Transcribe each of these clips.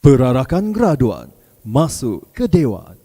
Perarakan graduan masuk ke Dewan.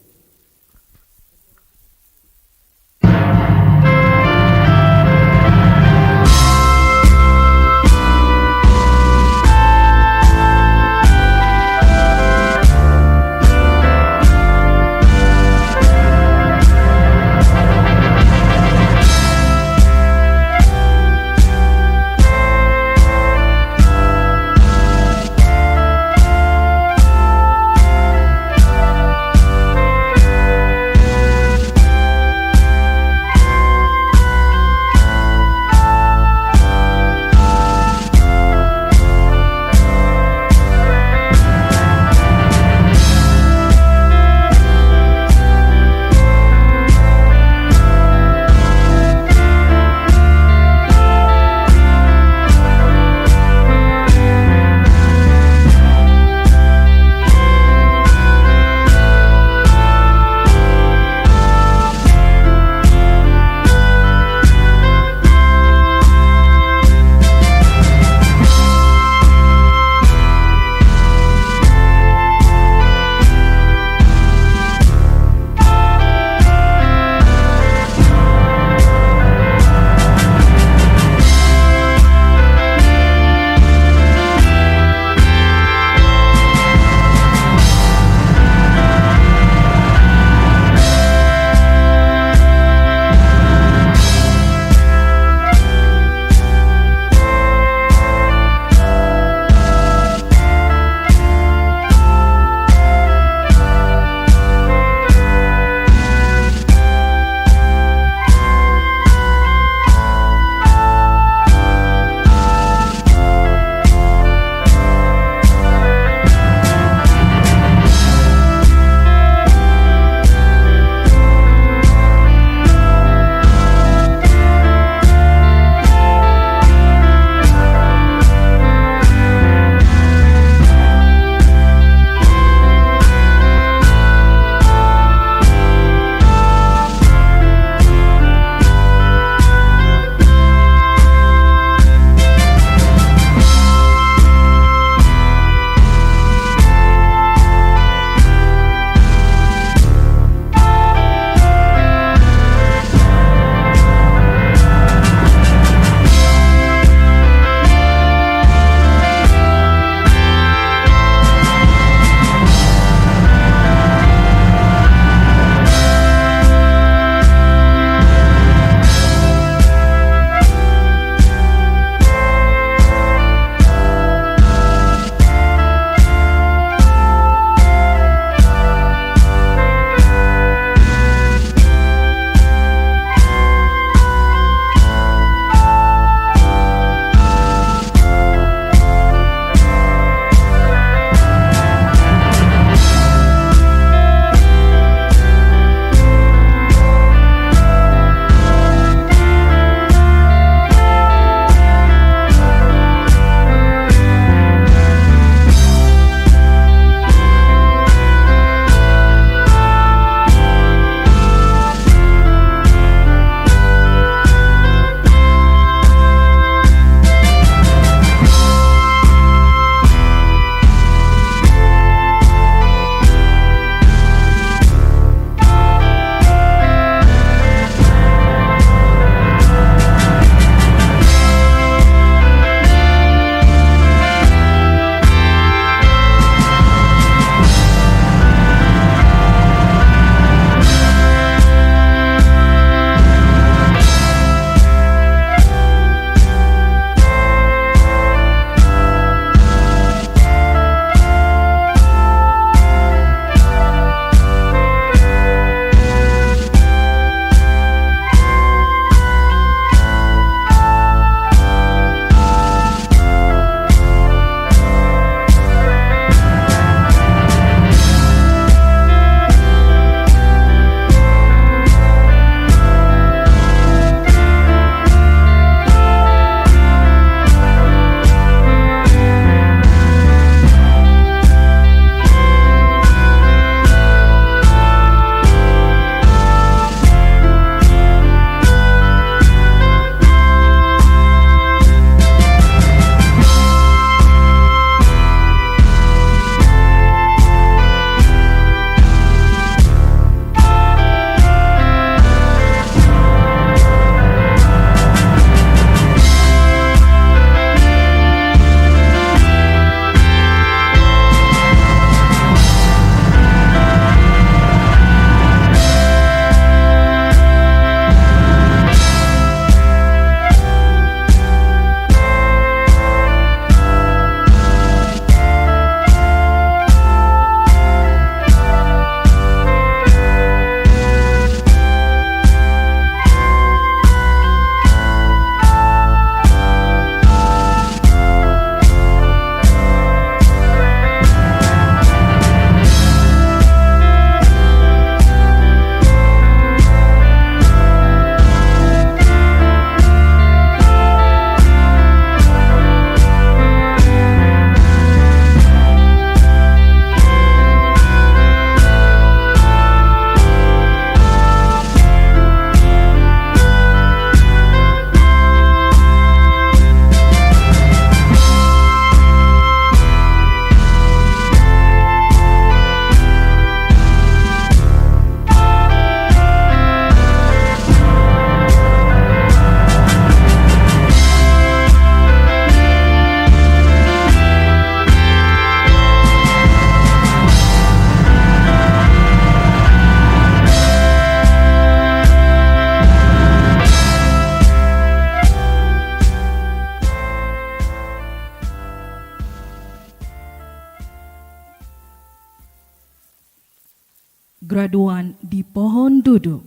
Graduan dipohon duduk.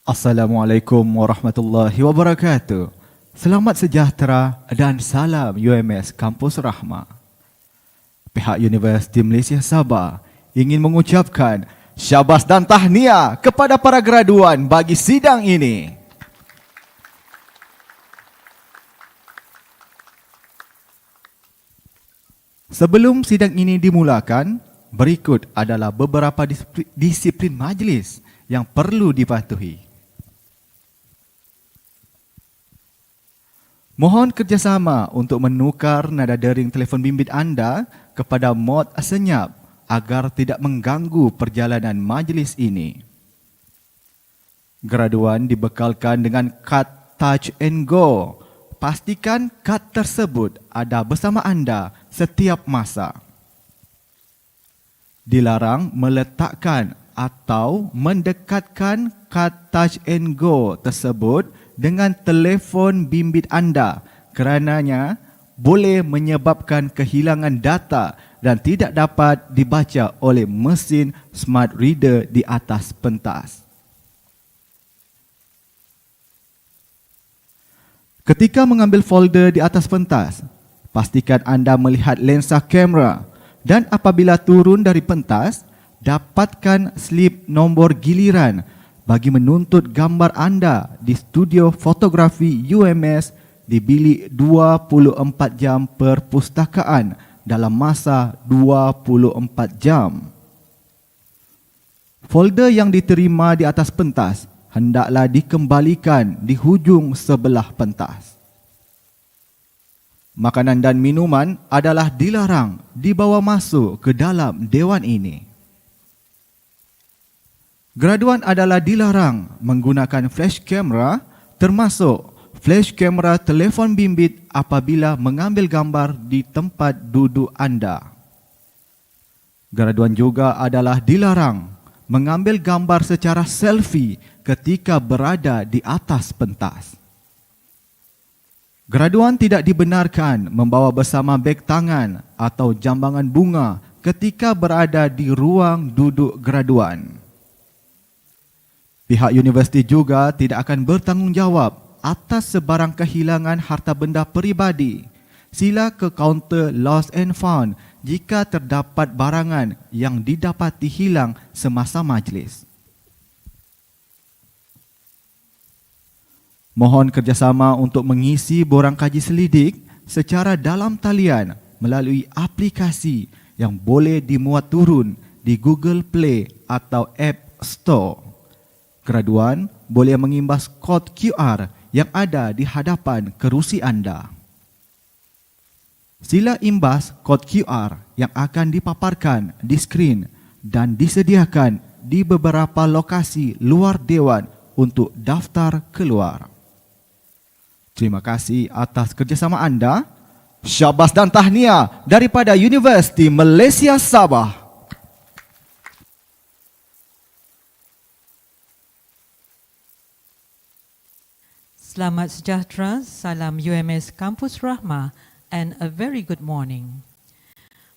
Assalamualaikum warahmatullahi wabarakatuh. Selamat sejahtera dan salam UMS Kampus Rahmah. Pihak Universiti Malaysia Sabah ingin mengucapkan syabas dan tahniah kepada para graduan bagi sidang ini. Sebelum sidang ini dimulakan, berikut adalah beberapa disiplin majlis yang perlu dipatuhi. Mohon kerjasama untuk menukar nada dering telefon bimbit anda kepada mod senyap agar tidak mengganggu perjalanan majlis ini. Graduan dibekalkan dengan kad touch and go. Pastikan kad tersebut ada bersama anda setiap masa. Dilarang meletakkan atau mendekatkan kad touch and go tersebut dengan telefon bimbit anda kerananya boleh menyebabkan kehilangan data dan tidak dapat dibaca oleh mesin smart reader di atas pentas. Ketika mengambil folder di atas pentas, pastikan anda melihat lensa kamera dan apabila turun dari pentas, dapatkan slip nombor giliran bagi menuntut gambar anda di studio fotografi UMS di bilik 24 jam perpustakaan dalam masa 24 jam. Folder yang diterima di atas pentas hendaklah dikembalikan di hujung sebelah pentas. Makanan dan minuman adalah dilarang dibawa masuk ke dalam dewan ini. Graduan adalah dilarang menggunakan flash kamera termasuk flash kamera telefon bimbit apabila mengambil gambar di tempat duduk anda. Graduan juga adalah dilarang mengambil gambar secara selfie ketika berada di atas pentas. Graduan tidak dibenarkan membawa bersama beg tangan atau jambangan bunga ketika berada di ruang duduk graduan. Pihak universiti juga tidak akan bertanggungjawab atas sebarang kehilangan harta benda peribadi. Sila ke kaunter lost and found jika terdapat barangan yang didapati hilang semasa majlis. Mohon kerjasama untuk mengisi borang kaji selidik secara dalam talian melalui aplikasi yang boleh dimuat turun di Google Play atau App Store. Graduan boleh mengimbas kod QR yang ada di hadapan kerusi anda. Sila imbas kod QR yang akan dipaparkan di skrin dan disediakan di beberapa lokasi luar dewan untuk daftar keluar. Terima kasih atas kerjasama anda. Syabas dan tahniah daripada Universiti Malaysia Sabah. Selamat sejahtera, salam UMS Kampus Rahmah and a very good morning.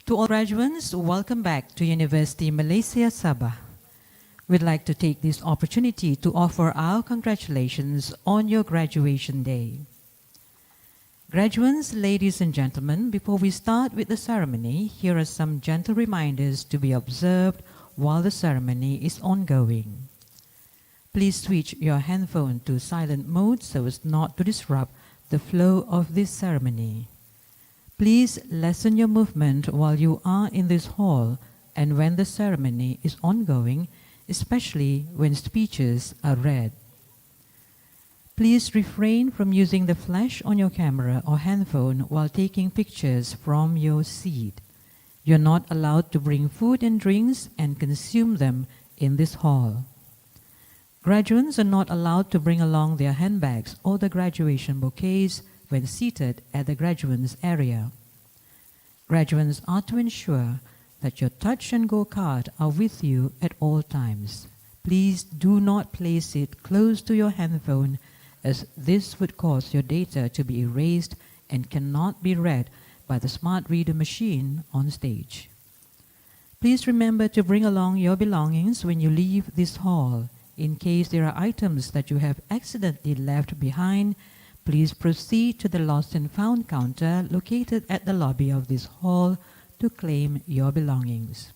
To all graduates, welcome back to Universiti Malaysia Sabah. We'd like to take this opportunity to offer our congratulations on your graduation day. Graduates, ladies and gentlemen, before we start with the ceremony, here are some gentle reminders to be observed while the ceremony is ongoing. Please switch your handphone to silent mode so as not to disrupt the flow of this ceremony. Please lessen your movement while you are in this hall and when the ceremony is ongoing, especially when speeches are read. Please refrain from using the flash on your camera or handphone while taking pictures from your seat. You're not allowed to bring food and drinks and consume them in this hall. Graduates are not allowed to bring along their handbags or the graduation bouquets when seated at the graduates area. Graduates are to ensure that your touch and go card are with you at all times. Please do not place it close to your handphone, as this would cause your data to be erased and cannot be read by the smart reader machine on stage. Please remember to bring along your belongings when you leave this hall. In case there are items that you have accidentally left behind, please proceed to the Lost and Found counter located at the lobby of this hall to claim your belongings.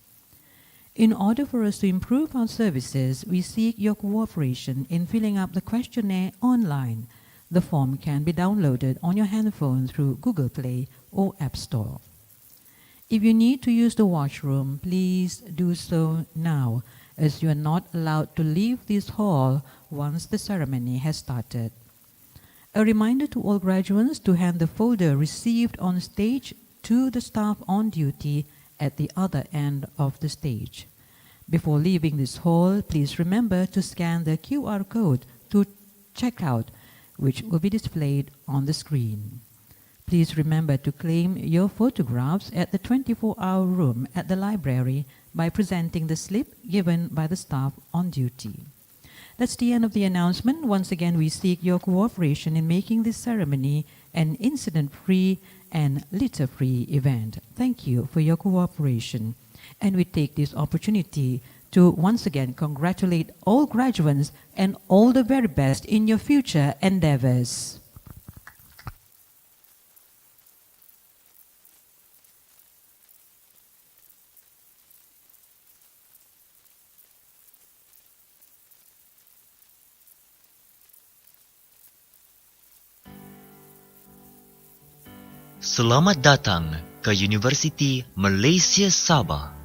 In order for us to improve our services, we seek your cooperation in filling up the questionnaire online. The form can be downloaded on your handphone through Google Play or App Store. If you need to use the washroom, please do so now, as you are not allowed to leave this hall once the ceremony has started. A reminder to all graduates to hand the folder received on stage to the staff on duty at the other end of the stage. Before leaving this hall, please remember to scan the QR code to check out, which will be displayed on the screen. Please remember to claim your photographs at the 24-hour room at the library by presenting the slip given by the staff on duty. That's the end of the announcement. Once again, we seek your cooperation in making this ceremony an incident-free and litter-free event. Thank you for your cooperation. And we take this opportunity to once again congratulate all graduates and all the very best in your future endeavors. Selamat datang ke Universiti Malaysia Sabah.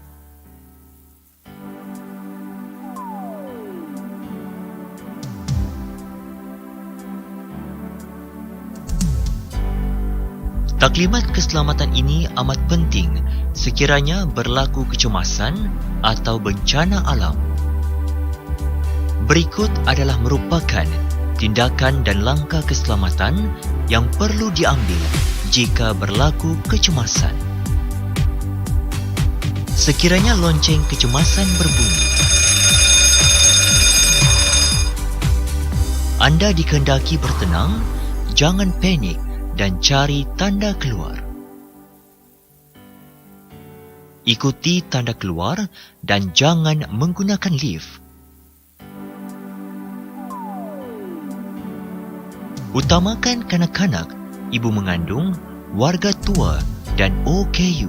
Taklimat keselamatan ini amat penting sekiranya berlaku kecemasan atau bencana alam. Berikut adalah merupakan tindakan dan langkah keselamatan yang perlu diambil jika berlaku kecemasan. Sekiranya lonceng kecemasan berbunyi, anda dikehendaki bertenang, jangan panik dan cari tanda keluar. Ikuti tanda keluar dan jangan menggunakan lift. Utamakan kanak-kanak, ibu mengandung, warga tua dan OKU.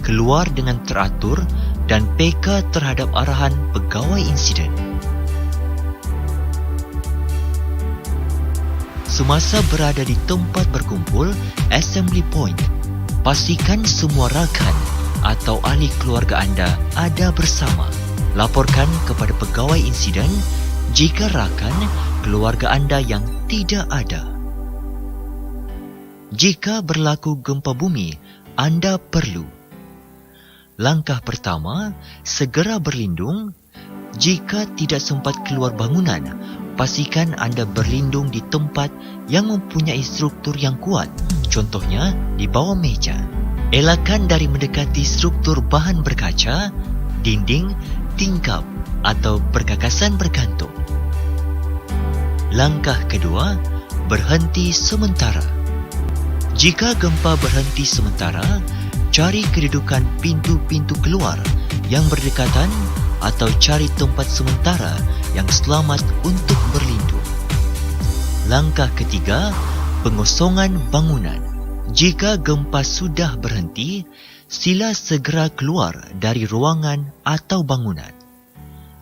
Keluar dengan teratur dan peka terhadap arahan pegawai insiden. Semasa berada di tempat berkumpul, assembly point, pastikan semua rakan atau ahli keluarga anda ada bersama. Laporkan kepada pegawai insiden jika rakan keluarga anda yang tidak ada. Jika berlaku gempa bumi, anda perlu: langkah pertama, segera berlindung. Jika tidak sempat keluar bangunan, pastikan anda berlindung di tempat yang mempunyai struktur yang kuat, contohnya di bawah meja. Elakkan dari mendekati struktur bahan berkaca, dinding, tingkap atau perkakasan bergantung. Langkah kedua, berhenti sementara. Jika gempa berhenti sementara, cari kedudukan pintu-pintu keluar yang berdekatan atau cari tempat sementara yang selamat untuk berlindung. Langkah ketiga, pengosongan bangunan. Jika gempa sudah berhenti, sila segera keluar dari ruangan atau bangunan.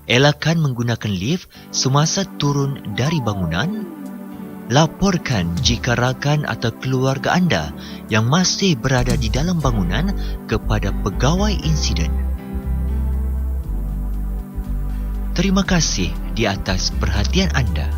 Elakkan menggunakan lift semasa turun dari bangunan. Laporkan jika rakan atau keluarga anda yang masih berada di dalam bangunan kepada pegawai insiden. Terima kasih di atas perhatian anda.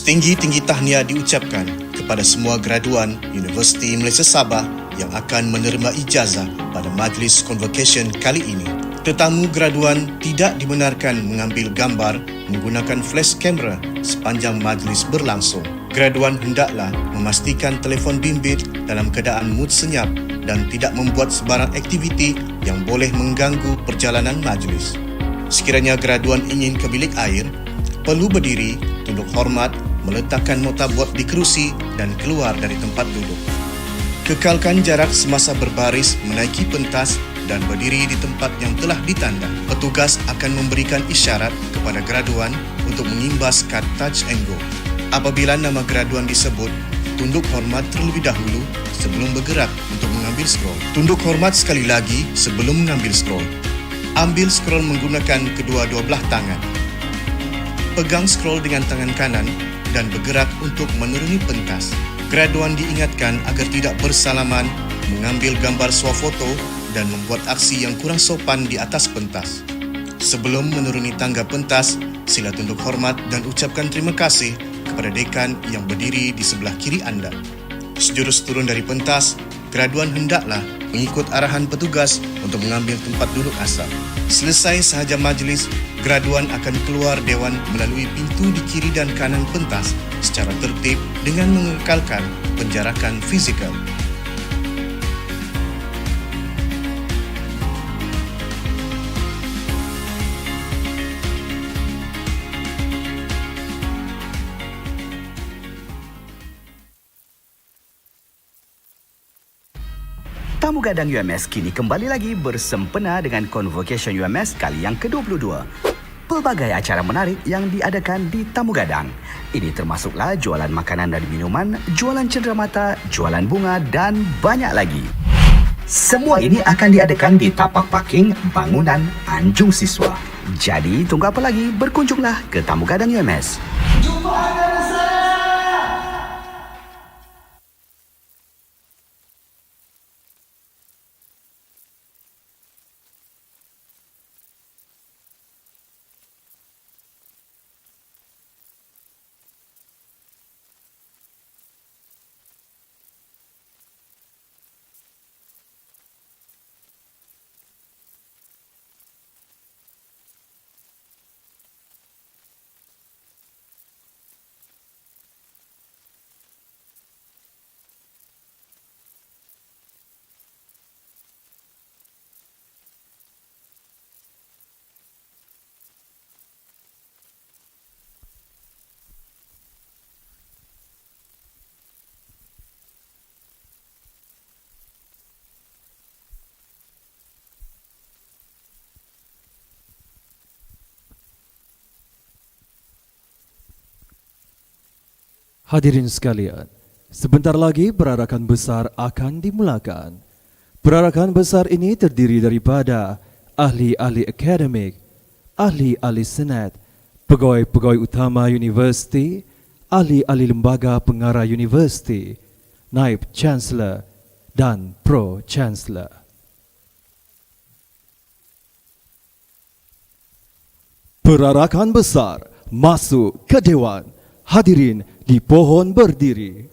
Setinggi-tinggi tahniah diucapkan kepada semua graduan Universiti Malaysia Sabah yang akan menerima ijazah pada Majlis Konvokesyen kali ini. Tetamu graduan tidak dibenarkan mengambil gambar menggunakan flash kamera sepanjang majlis berlangsung. Graduan hendaklah memastikan telefon bimbit dalam keadaan mood senyap dan tidak membuat sebarang aktiviti yang boleh mengganggu perjalanan majlis. Sekiranya graduan ingin ke bilik air, perlu berdiri, tunduk hormat, meletakkan notabot di kerusi dan keluar dari tempat duduk. Kekalkan jarak semasa berbaris menaiki pentas dan berdiri di tempat yang telah ditanda. Petugas akan memberikan isyarat kepada graduan untuk mengimbas kad touch and go. Apabila nama graduan disebut, tunduk hormat terlebih dahulu sebelum bergerak untuk mengambil scroll. Tunduk hormat sekali lagi sebelum mengambil scroll. Ambil scroll menggunakan kedua-dua belah tangan. Pegang scroll dengan tangan kanan dan bergerak untuk menuruni pentas. Graduan diingatkan agar tidak bersalaman, mengambil gambar swafoto dan membuat aksi yang kurang sopan di atas pentas. Sebelum menuruni tangga pentas, sila tunduk hormat dan ucapkan terima kasih kepada dekan yang berdiri di sebelah kiri anda. Sejurus turun dari pentas, graduan hendaklah mengikut arahan petugas untuk mengambil tempat duduk asal. Selesai sahaja majlis, graduan akan keluar dewan melalui pintu di kiri dan kanan pentas secara tertib dengan mengekalkan penjarakan fizikal. Tamu Gadang UMS kini kembali lagi bersempena dengan Konvokesyen UMS kali yang ke-22. Pelbagai acara menarik yang diadakan di Tamu Gadang. Ini termasuklah jualan makanan dan minuman, jualan cenderamata, jualan bunga dan banyak lagi. Semua ini akan diadakan di tapak parking bangunan Anjung Siswa. Jadi tunggu apa lagi? Berkunjunglah ke Tamu Gadang UMS. Jumpa anda di sana! Hadirin sekalian, sebentar lagi perarakan besar akan dimulakan. Perarakan besar ini terdiri daripada ahli-ahli akademik, ahli-ahli senat, pegawai-pegawai utama universiti, ahli-ahli lembaga pengarah universiti, naib chancellor dan pro-chancellor. Perarakan besar masuk ke Dewan. Hadirin di pohon berdiri.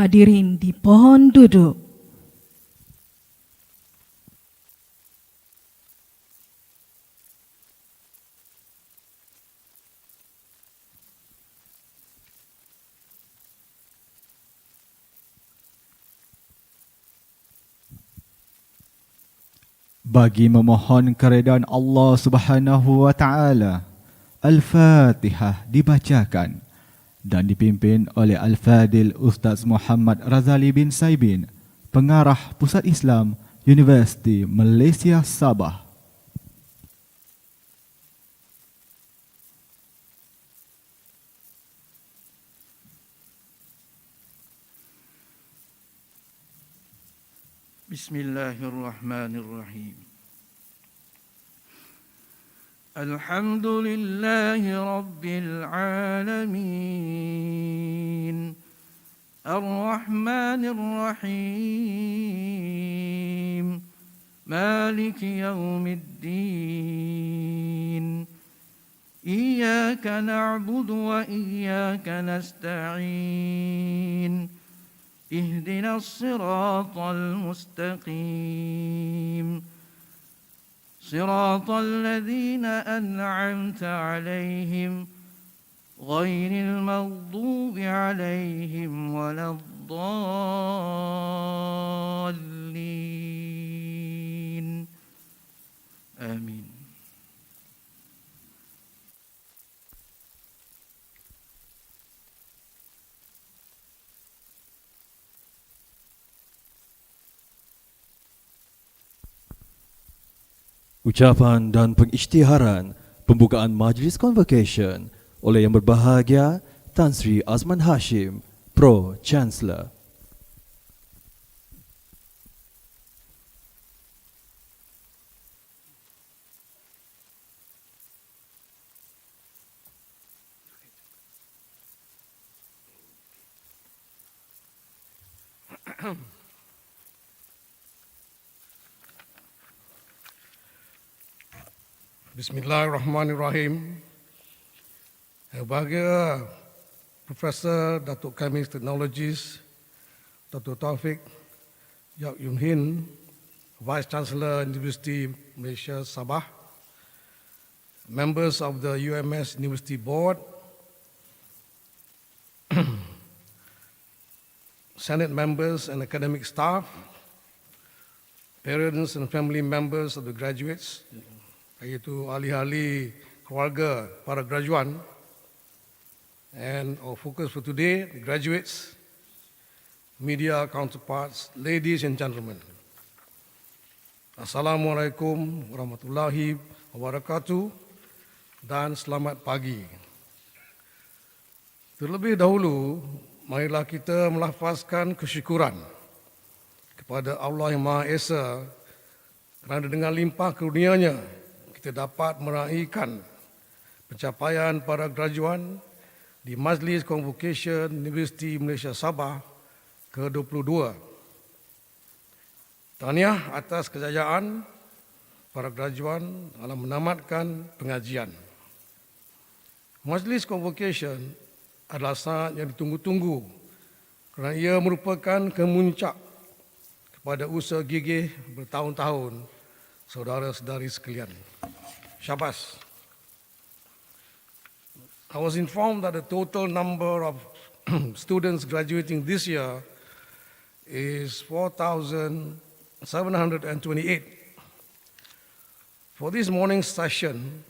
Hadirin dipohon duduk. Bagi memohon keredaan Allah Subhanahu wa taala, Al-Fatihah dibacakan dan dipimpin oleh Al-Fadil Ustaz Muhammad Razali bin Saibin, Pengarah Pusat Islam Universiti Malaysia Sabah. Bismillahirrahmanirrahim. Alhamdulillahi Rabbil Alamin. Ar-Rahmanir Rahim. Maliki Yawmiddin. Iyyaka na'budu wa iyyaka nasta'in. اهدنا الصراط المستقيم صراط الذين أنعمت عليهم غير المغضوب عليهم ولا الضالين آمين. Ucapan dan pengisytiharan pembukaan Majlis Convocation oleh Yang Berbahagia Tan Sri Azman Hashim, Pro Chancellor. Bismillahirrahmanirrahim. Yang berbahagia Profesor Datuk Khamis Technologies Dr. Taufik Yak Yun Hin, Vice Chancellor Universiti Malaysia Sabah, members of the UMS University Board, Senate members and academic staff, parents and family members of the graduates, iaitu ahli-ahli keluarga para graduan, and our focus for today, the graduates, media counterparts, ladies and gentlemen. Assalamualaikum warahmatullahi wabarakatuh dan selamat pagi. Terlebih dahulu, marilah kita melafazkan kesyukuran kepada Allah yang Maha Esa kerana dengan limpah karunia-Nya kita dapat meraihkan pencapaian para graduan di Majlis Konvokesyен Universiti Malaysia Sabah ke-22. Tahniah atas kejayaan para graduan dalam menamatkan pengajian. Majlis Konvokesyен adalah saat yang ditunggu-tunggu kerana ia merupakan kemuncak kepada usaha gigih bertahun-tahun saudara-saudari sekalian. Syabas. I was informed that the total number of students graduating this year is 4,728. For this morning's session,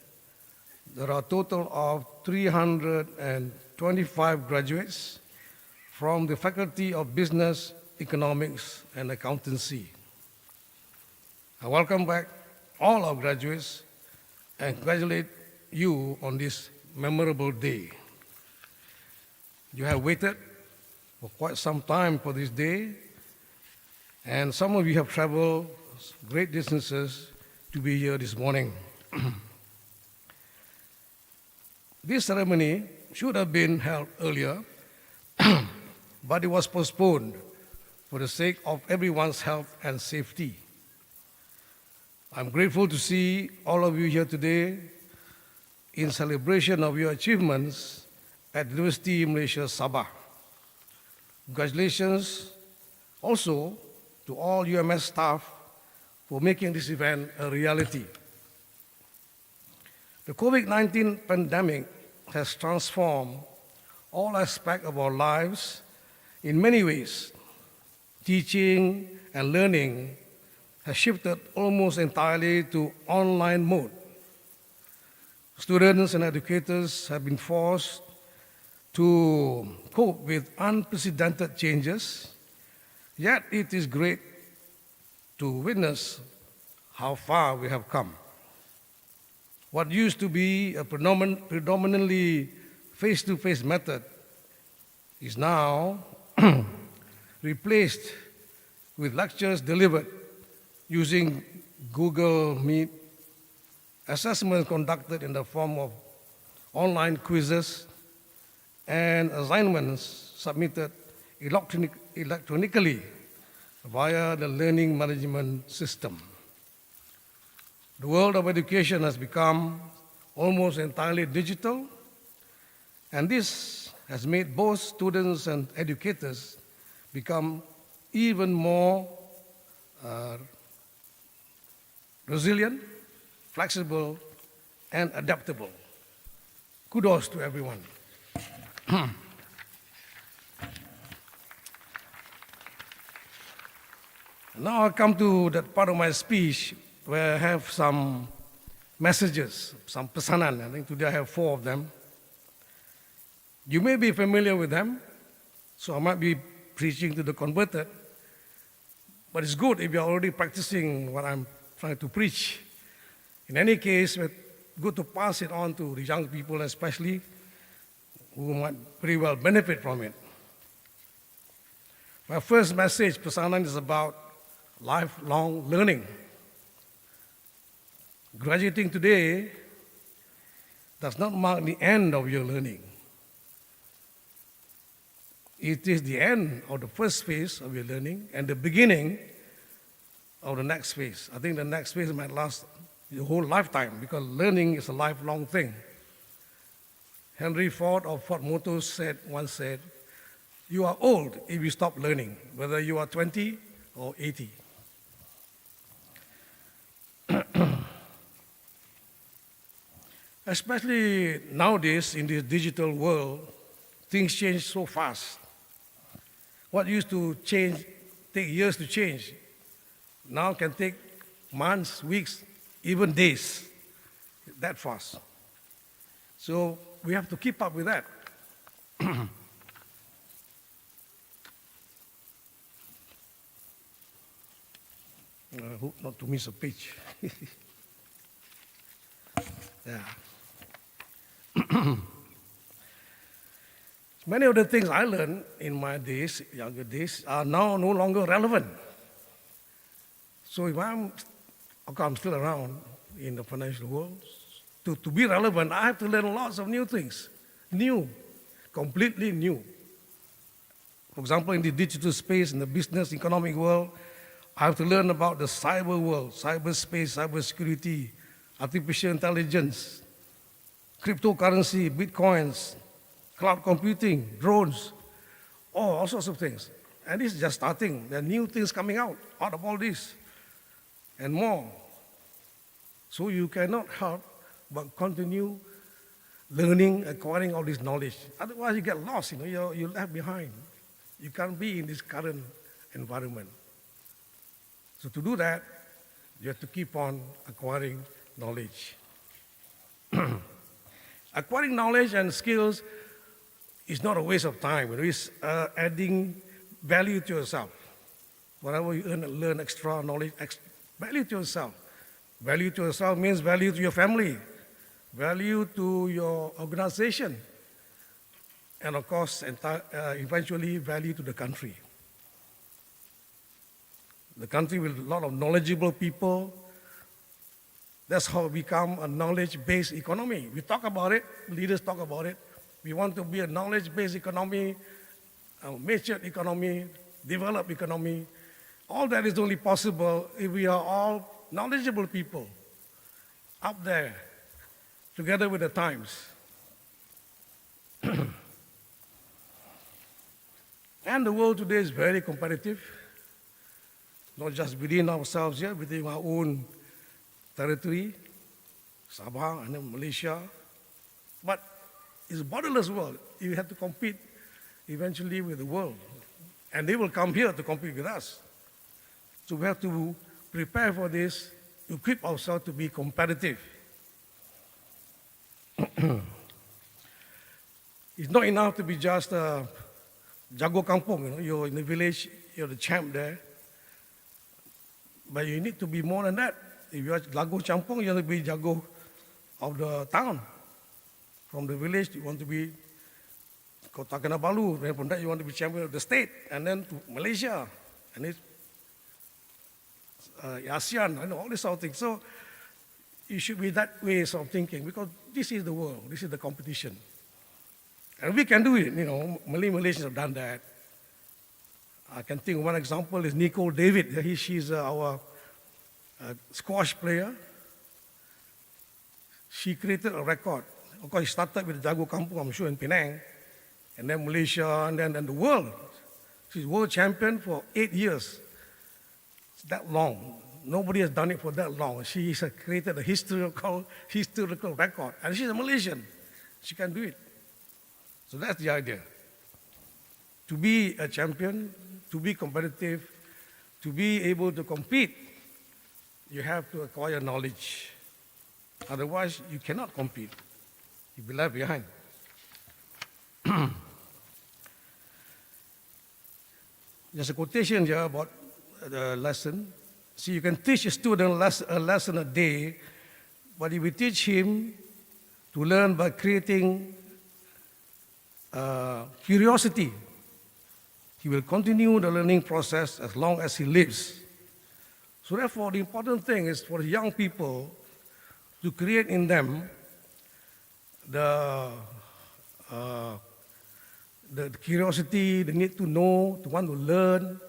there are a total of 325 graduates from the Faculty of Business, Economics and Accountancy. I welcome back all our graduates and congratulate you on this memorable day. You have waited for quite some time for this day, and some of you have traveled great distances to be here this morning. This ceremony should have been held earlier, but it was postponed for the sake of everyone's health and safety. I'm grateful to see all of you here today in celebration of your achievements at Universiti Malaysia Sabah. Congratulations also to all UMS staff for making this event a reality. The COVID-19 pandemic has transformed all aspects of our lives in many ways. Teaching and learning has shifted almost entirely to online mode. Students and educators have been forced to cope with unprecedented changes, yet it is great to witness how far we have come. What used to be a predominantly face-to-face method is now replaced with lectures delivered using Google Meet, assessments conducted in the form of online quizzes, and assignments submitted electronically via the learning management system. The world of education has become almost entirely digital, and this has made both students and educators become even more resilient, flexible, and adaptable. Kudos to everyone. Now I come to that part of my speech where I have some messages, some pesanan. I think today I have 4 of them. You may be familiar with them, so I might be preaching to the converted, but it's good if you're already practicing what I'm trying to preach. In any case, it's good to pass it on to the young people especially, who might pretty well benefit from it. My first message, pesanan, is about lifelong learning. Graduating today does not mark the end of your learning. It is the end of the first phase of your learning and the beginning of the next phase. I think the next phase might last your whole lifetime because learning is a lifelong thing. Henry Ford of Ford Motors once said, "You are old if you stop learning, whether you are 20 or 80. Especially nowadays in this digital world, things change so fast. What used to take years to change, now can take months, weeks, even days, that fast. So we have to keep up with that. I hope not to miss a page. Yeah. Many of the things I learned in my days, younger days, are now no longer relevant. So if I'm still around in the financial world, to be relevant, I have to learn lots of new things, completely new. For example, in the digital space, in the business, economic world, I have to learn about the cyber world, cyberspace, cybersecurity, artificial intelligence, cryptocurrency, bitcoins, cloud computing, drones, all sorts of things. And this is just starting. There are new things coming out of all this and more. So you cannot help but continue learning, acquiring all this knowledge. Otherwise you get lost, you're left behind. You can't be in this current environment. So to do that, you have to keep on acquiring knowledge. Acquiring knowledge and skills is not a waste of time. It is adding value to yourself. Whatever you learn extra knowledge, value to yourself. Value to yourself means value to your family, value to your organization, and of course, eventually value to the country. The country with a lot of knowledgeable people, that's how we become a knowledge-based economy. We talk about it, leaders talk about it. We want to be a knowledge-based economy, a matured economy, developed economy. All that is only possible if we are all knowledgeable people up there, together with the times. And the world today is very competitive, not just within ourselves here, within our own territory, Sabah and then Malaysia, but it's a borderless world. You have to compete eventually with the world, and they will come here to compete with us. So we have to prepare for this, equip ourselves to be competitive. It's not enough to be just a jago kampung, you're in the village, you're the champ there. But you need to be more than that. If you're jago kampung, you have to be jago of the town. From the village, you want to be Kota Kinabalu, then from that you want to be champion of the state, and then to Malaysia, and it's ASEAN, all this sort of thing. So you should be that way of thinking, because this is the world, this is the competition. And we can do it, Malaysians have done that. I can think of one example is Nicole David. She's our squash player. She created a record. Of course, she started with Jago Kampung, I'm sure, in Penang, and then Malaysia, and then the world. She's world champion for 8 years. It's that long. Nobody has done it for that long. She has created a historical record, and she's a Malaysian. She can do it. So that's the idea. To be a champion, to be competitive, to be able to compete, you have to acquire knowledge. Otherwise, you cannot compete. You'll be left behind. Just a quotation here about the lesson. See, you can teach a student a lesson a day, but if you teach him to learn by creating curiosity, he will continue the learning process as long as he lives. So therefore, the important thing is for young people to create in them the curiosity, the need to know, to want to learn.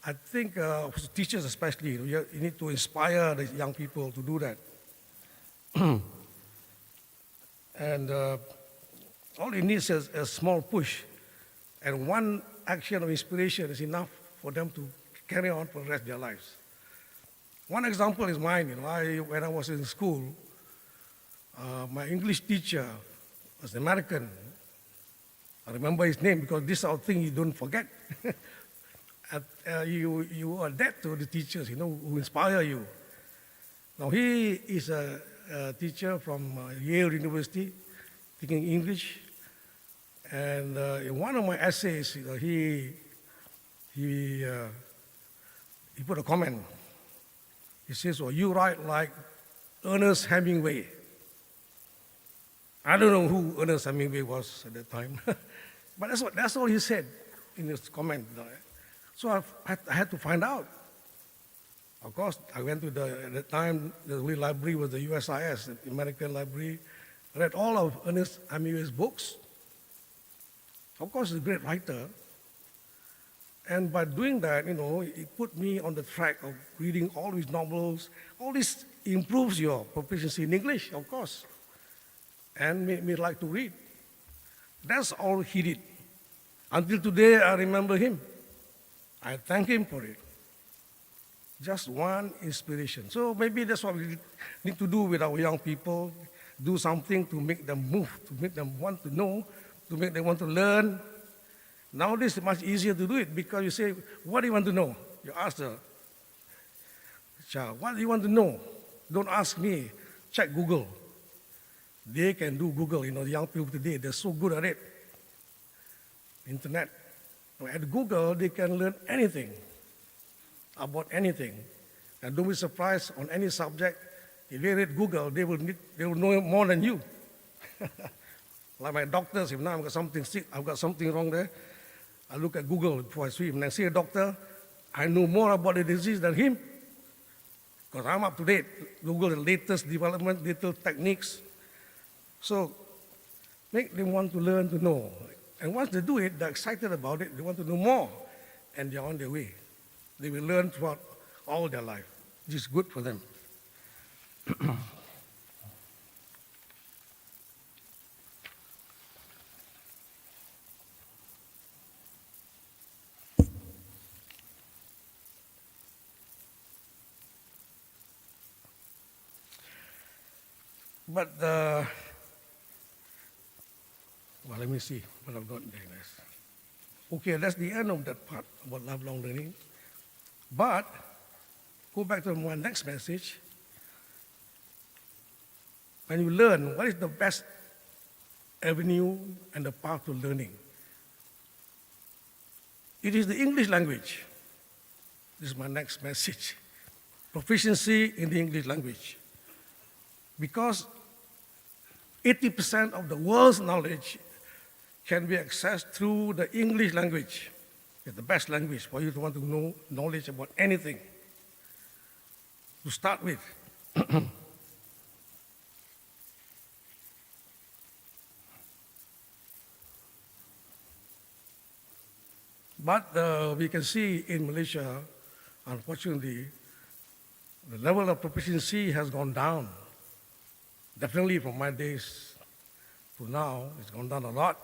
I think for teachers especially, you need to inspire the young people to do that. And all it needs is a small push. And one action of inspiration is enough for them to carry on for the rest of their lives. One example is mine. When I was in school, my English teacher was American. I remember his name because this sort of thing you don't forget. You adapt to the teachers, who inspire you. Now he is a teacher from Yale University, teaching English. And in one of my essays, he put a comment. He says, "Well, you write like Ernest Hemingway." I don't know who Ernest Hemingway was at that time, but that's all he said in his comment. So I had to find out. Of course, I went to at the time, the only library was the USIS, the American Library. I read all of Ernest Hemingway's books. Of course, he's a great writer. And by doing that, it put me on the track of reading all his novels. All this improves your proficiency in English, of course, and made me like to read. That's all he did. Until today, I remember him. I thank him for it. Just one inspiration. So maybe that's what we need to do with our young people. Do something to make them move, to make them want to know, to make them want to learn. Nowadays, it's much easier to do it because you say, "What do you want to know?" You ask the child, "What do you want to know?" Don't ask me. Check Google. They can do Google. The young people today, they're so good at it. Internet. At Google, they can learn anything about anything. And don't be surprised on any subject. If they read Google, they will know more than you. Like my doctors, if now I've got something sick, I've got something wrong there, I look at Google before I see him. And I see a doctor, I know more about the disease than him. Because I'm up to date. Google the latest development, latest techniques. So make them want to learn to know. And once they do it, they're excited about it, they want to know more. And they're on their way. They will learn throughout all their life, which is good for them. But, well, let me see what I've got there. Okay, that's the end of that part about lifelong learning. But, go back to my next message. When you learn, what is the best avenue and the path to learning? It is the English language. This is my next message. Proficiency in the English language. Because 80% of the world's knowledge can be accessed through the English language. It's the best language for you to want to know knowledge about anything. To start with. But we can see in Malaysia, unfortunately, the level of proficiency has gone down. Definitely from my days to now, it's gone down a lot.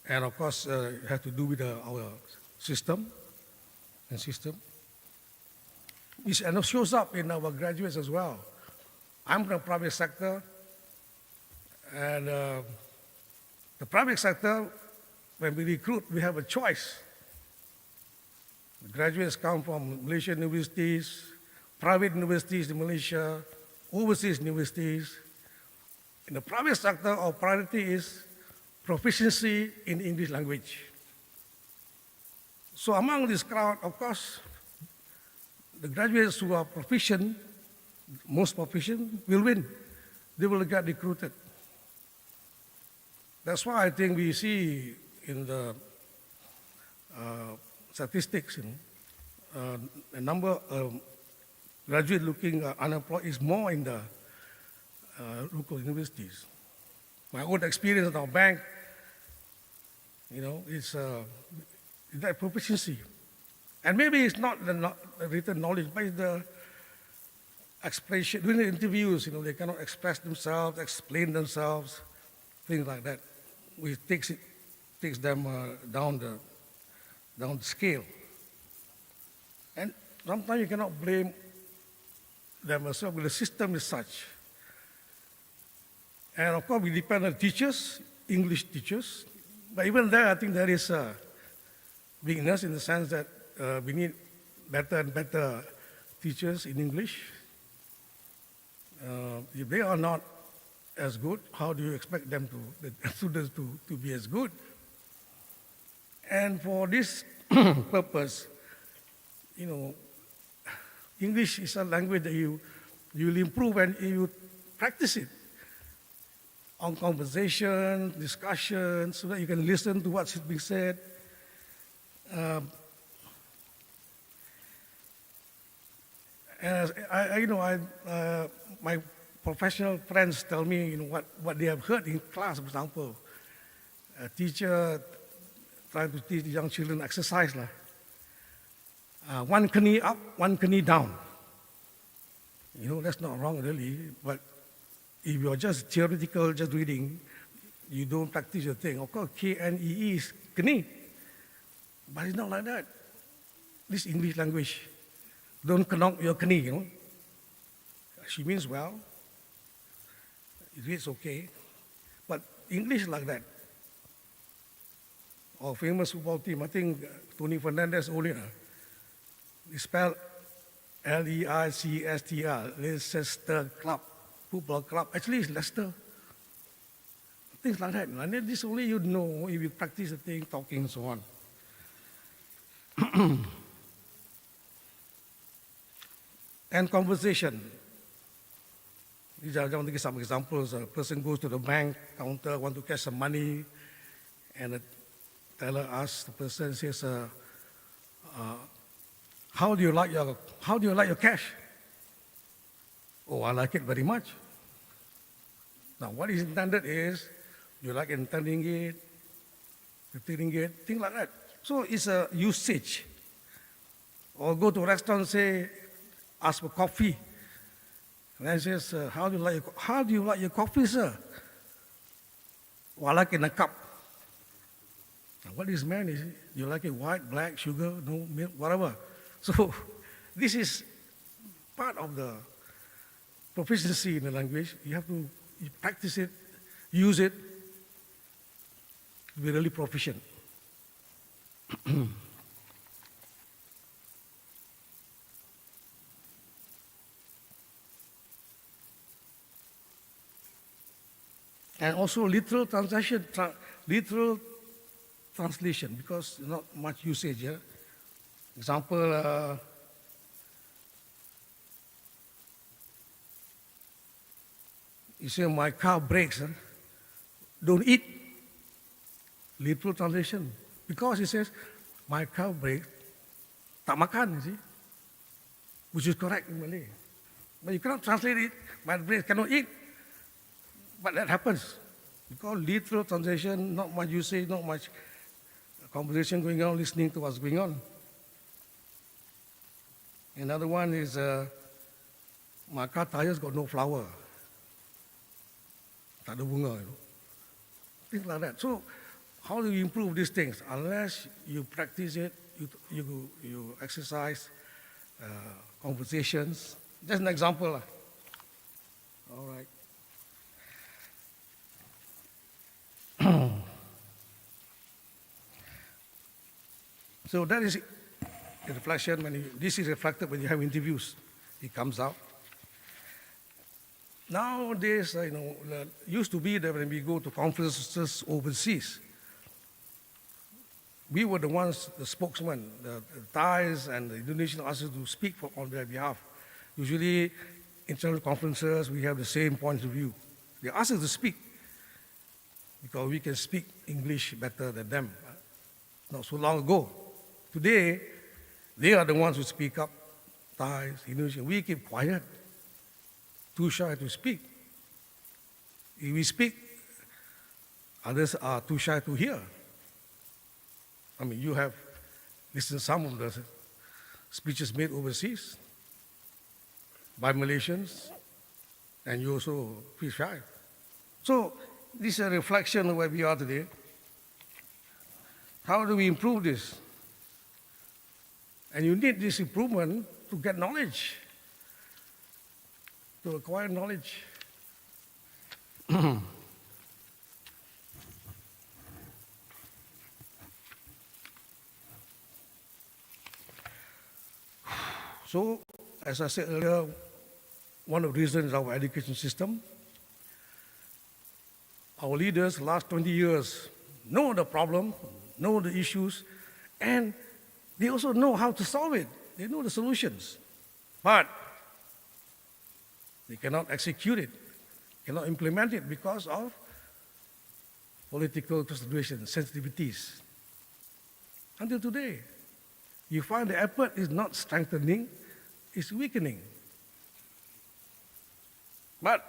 And of course, it has to do with our system. And it shows up in our graduates as well. I'm from the private sector, and the private sector, when we recruit, we have a choice. The graduates come from Malaysian universities, private universities in Malaysia, overseas universities. In the private sector, our priority is proficiency in English language. So among this crowd, of course, the graduates who are proficient, most proficient, will win. They will get recruited. That's why I think we see in the statistics, a number of graduate looking unemployed is more in the local universities. My own experience in our bank, is that proficiency. And maybe it's not the written knowledge, but it's the expression. During the interviews, they cannot express themselves, explain themselves, things like that, which takes them down the scale. And sometimes you cannot blame them as well, but the system is such. And of course, we depend on teachers, English teachers. But even there, I think there is a weakness in the sense that we need better and better teachers in English. If they are not as good, how do you expect them the students to be as good? And for this purpose, English is a language that you will improve and you practice it on conversation, discussion, so that you can listen to what's being said. My professional friends tell me, what they have heard in class, for example, a teacher trying to teach young children exercise. One knee up, one knee down. That's not wrong really, but if you're just theoretical, just reading, you don't practice your thing. Of course, KNEE is knee, but it's not like that. This English language, don't knock your knee, She means well, it reads okay, but English like that. Our famous football team, I think Tony Fernandez only, they spell Leicester, Leicester Club, football club. Actually, it's Leicester. Things like that. And this only you know if you practice the thing, talking, and so on. And conversation. I want to give some examples. A person goes to the bank counter, want to cash some money, and the teller asks the person, says, how do you like your cash? Oh, I like it very much. Now, what is intended is, you like it 10 ringgit, 50 ringgit, things like that. So it's a usage. Or go to a restaurant, say, ask for coffee. And then says, how do you like your coffee, sir? Oh, I like it in a cup. Now, what this man is, you like it white, black, sugar, no milk, whatever. So this is part of the proficiency in the language, you have to practice it, use it, to be really proficient. And also literal translation, because not much usage here. Example, you say my car breaks, don't eat. Literal translation, because it says my car breaks, tak makan, you see, which is correct in Malay. But you cannot translate it, my brain cannot eat. But that happens. Because literal translation, not much usage, not much conversation going on, listening to what's going on. Another one is, my car tires got no flower. Tak ada bunga, you know. Things like that. So, how do you improve these things? Unless you practice it, you exercise conversations. Just an example. All right. So that is a reflection. This is reflected when you have interviews. It comes out. Nowadays, used to be that when we go to conferences overseas, we were the ones, the spokesmen, the Thais and the Indonesian asked us to speak on their behalf. Usually, international conferences, we have the same points of view. They ask us to speak because we can speak English better than them. Not so long ago. Today, they are the ones who speak up, Thais, Indonesian. We keep quiet, too shy to speak. If we speak, others are too shy to hear. I mean, you have listened to some of the speeches made overseas by Malaysians, and you also feel shy. So, this is a reflection of where we are today. How do we improve this? And you need this improvement to get knowledge, to acquire knowledge. So, as I said earlier, one of the reasons is our education system. Our leaders, last 20 years, know the problem, know the issues, and they also know how to solve it. They know the solutions. But they cannot execute it, cannot implement it because of political considerations, sensitivities. Until today, you find the effort is not strengthening, it's weakening. But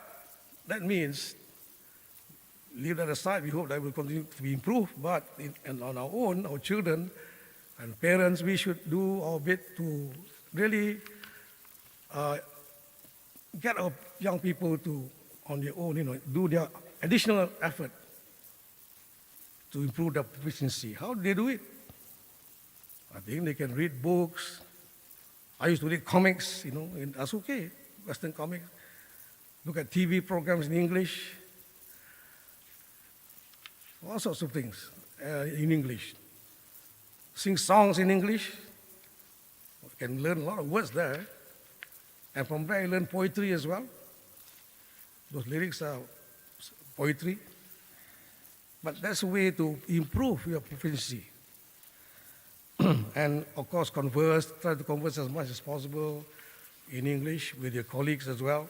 that means, leave that aside, we hope that will continue to be improved, but on our own, our children and parents, we should do our bit to really get our young people to, on their own, do their additional effort to improve their proficiency. How do they do it? I think they can read books. I used to read comics, and that's okay, Western comics. Look at TV programs in English. All sorts of things in English. Sing songs in English. You can learn a lot of words there. And from there, you learn poetry as well. Those lyrics are poetry. But that's a way to improve your proficiency. And of course, try to converse as much as possible in English with your colleagues as well.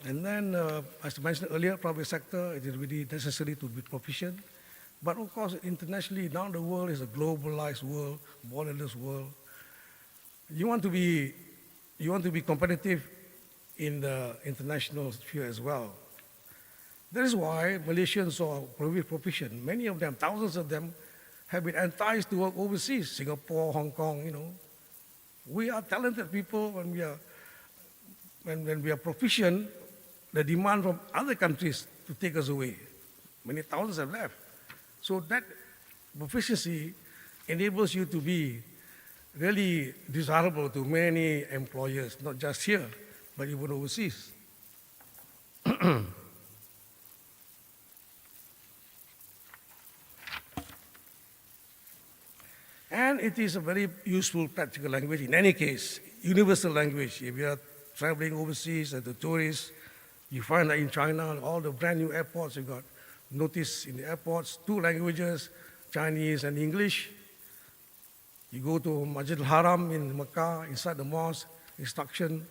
And then, as I mentioned earlier, private sector, it is really necessary to be proficient. But of course, internationally, now the world is a globalized world, borderless world. You want to be competitive in the international sphere as well. That is why Malaysians are very proficient. Many of them, thousands of them, have been enticed to work overseas, Singapore, Hong Kong, We are talented people when we are proficient. The demand from other countries to take us away. Many thousands have left. So that proficiency enables you to be really desirable to many employers, not just here, but even overseas. And it is a very useful practical language in any case, universal language. If you are traveling overseas as a tourist, you find that in China, all the brand new airports, you've got notice in the airports, 2 languages, Chinese and English. You go to Masjid al-Haram in Mecca, inside the mosque, instruction,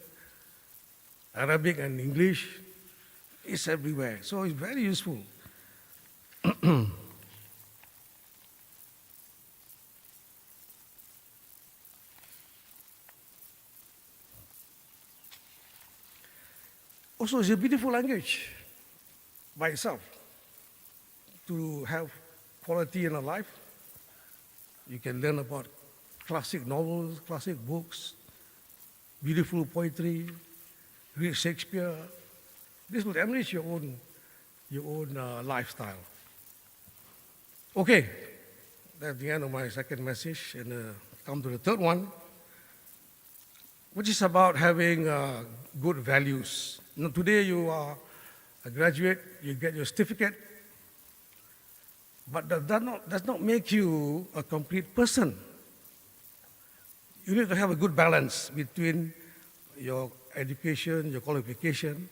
Arabic and English. It's everywhere. So it's very useful. Also, it's a beautiful language by itself. To have quality in our life, you can learn about classic novels, classic books, beautiful poetry, read Shakespeare. This will enrich your own lifestyle. Okay, that's the end of my second message, and come to the third one, which is about having good values. Now, today you are a graduate, you get your certificate, but that does not make you a complete person. You need to have a good balance between your education, your qualification,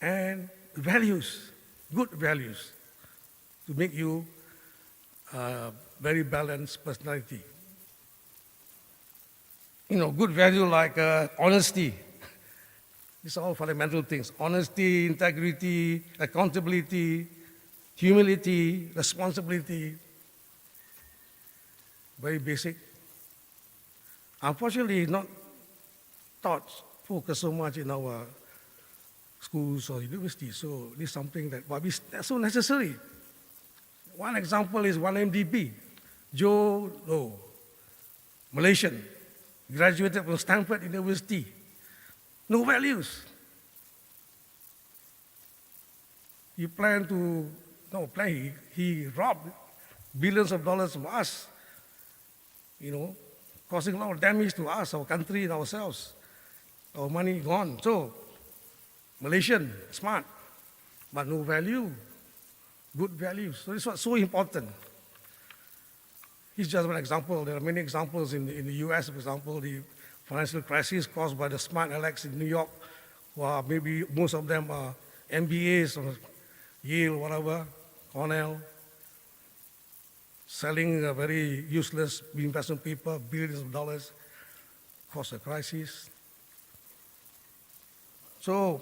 and values, good values, to make you a very balanced personality. You know, good value like honesty. These are all fundamental things. Honesty, integrity, accountability, humility, responsibility. Very basic. Unfortunately, not taught, focused so much in our schools or universities. So this is something that's so necessary. One example is 1MDB, Joe Low, Malaysian, graduated from Stanford University. No values. He robbed billions of dollars from us, causing a lot of damage to us, our country, and ourselves. Our money gone. So, Malaysian, smart, but no value, good values. So this was so important. He's just one example. There are many examples in the US, for example, the financial crisis caused by the smart Alex in New York, who are maybe most of them are MBAs or Yale, whatever, Cornell, selling a very useless investment paper, billions of dollars, caused a crisis. So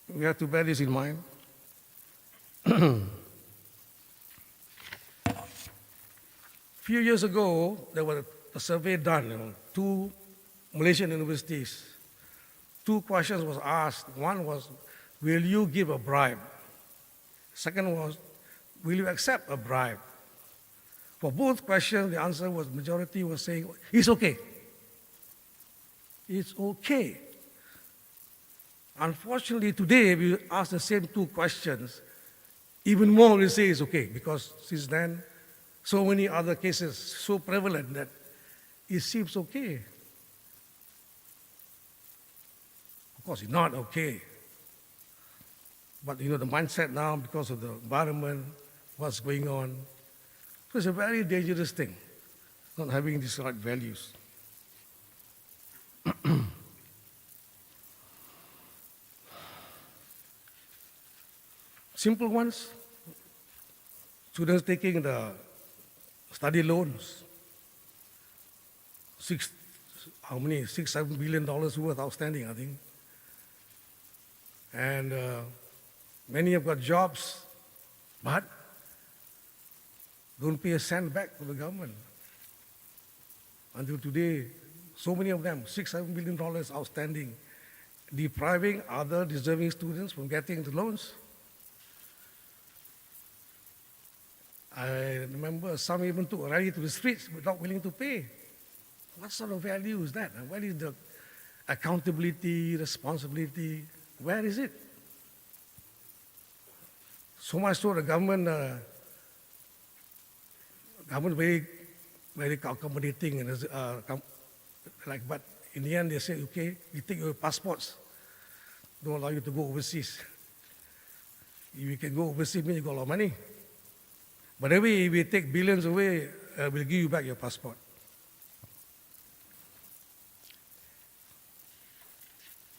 we have to bear this in mind. Few years ago, there was a survey done, 2 Malaysian universities. 2 questions was asked. One was, will you give a bribe? Second was, will you accept a bribe? For both questions, the answer was, majority was saying, it's okay. It's okay. Unfortunately, today, we ask the same 2 questions, even more will say it's okay, because since then, so many other cases so prevalent that it seems okay. Of course, it's not okay. But the mindset now, because of the environment, what's going on, so it's a very dangerous thing, not having these right values. Simple ones, students taking the study loans, $6, $7 billion worth outstanding, I think. And many have got jobs, but don't pay a cent back to the government. Until today, so many of them, $6-7 billion outstanding, depriving other deserving students from getting the loans. I remember some even took a rally to the streets without willing to pay. What sort of value is that? Where is the accountability, responsibility? Where is it? So much so the government very accommodating and but in the end they say, okay, we take your passports, don't allow you to go overseas. If you can go overseas, means you got a lot of money. But anyway, if we take billions away, we'll give you back your passport.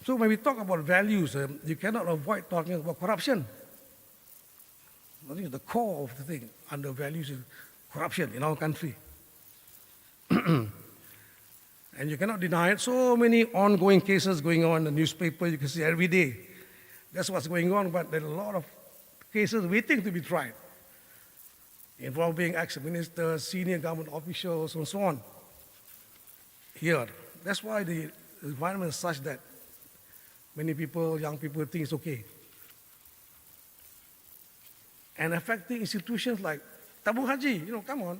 So when we talk about values, you cannot avoid talking about corruption. I think the core of the thing under values is corruption in our country. And you cannot deny it. So many ongoing cases going on in the newspaper, you can see every day. That's what's going on, but there are a lot of cases waiting to be tried, involving ex-ministers, senior government officials, and so on. Here, that's why the environment is such that many people, young people, think it's okay. And affecting institutions like Tabung Haji, come on.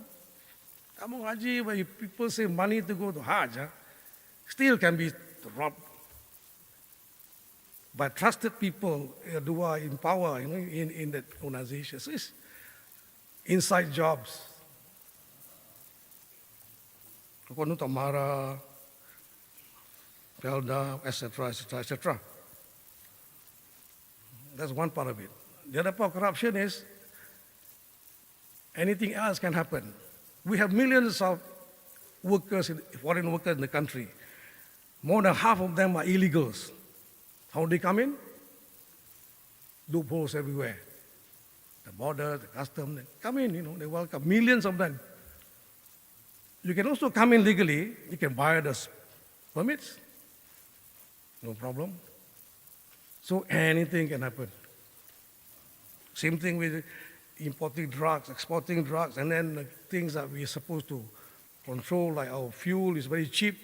Tabung Haji, where people say money to go to Hajj, still can be robbed by trusted people who are in power, in that organization. So it's inside jobs. Kono Tamara, Pelda, etc., etc., etc. That's one part of it. The other part of corruption is anything else can happen. We have millions of workers, foreign workers in the country. More than half of them are illegals. How they come in? Loopholes everywhere. The border, the custom, they come in, they welcome millions of them. You can also come in legally. You can buy the permits. No problem. So anything can happen. Same thing with importing drugs, exporting drugs, and then the things that we are supposed to control, like our fuel is very cheap,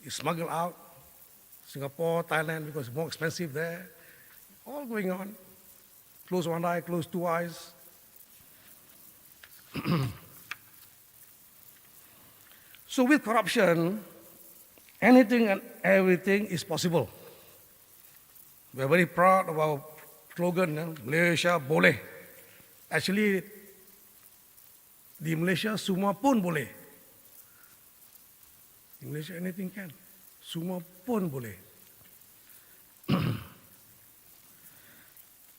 it's smuggled out. Singapore, Thailand, because it's more expensive there. All going on. Close one eye, close two eyes. So with corruption, anything and everything is possible. We are very proud of our slogan, Malaysia boleh. Actually, di Malaysia semua pun boleh. In Malaysia anything can. Semua pun boleh.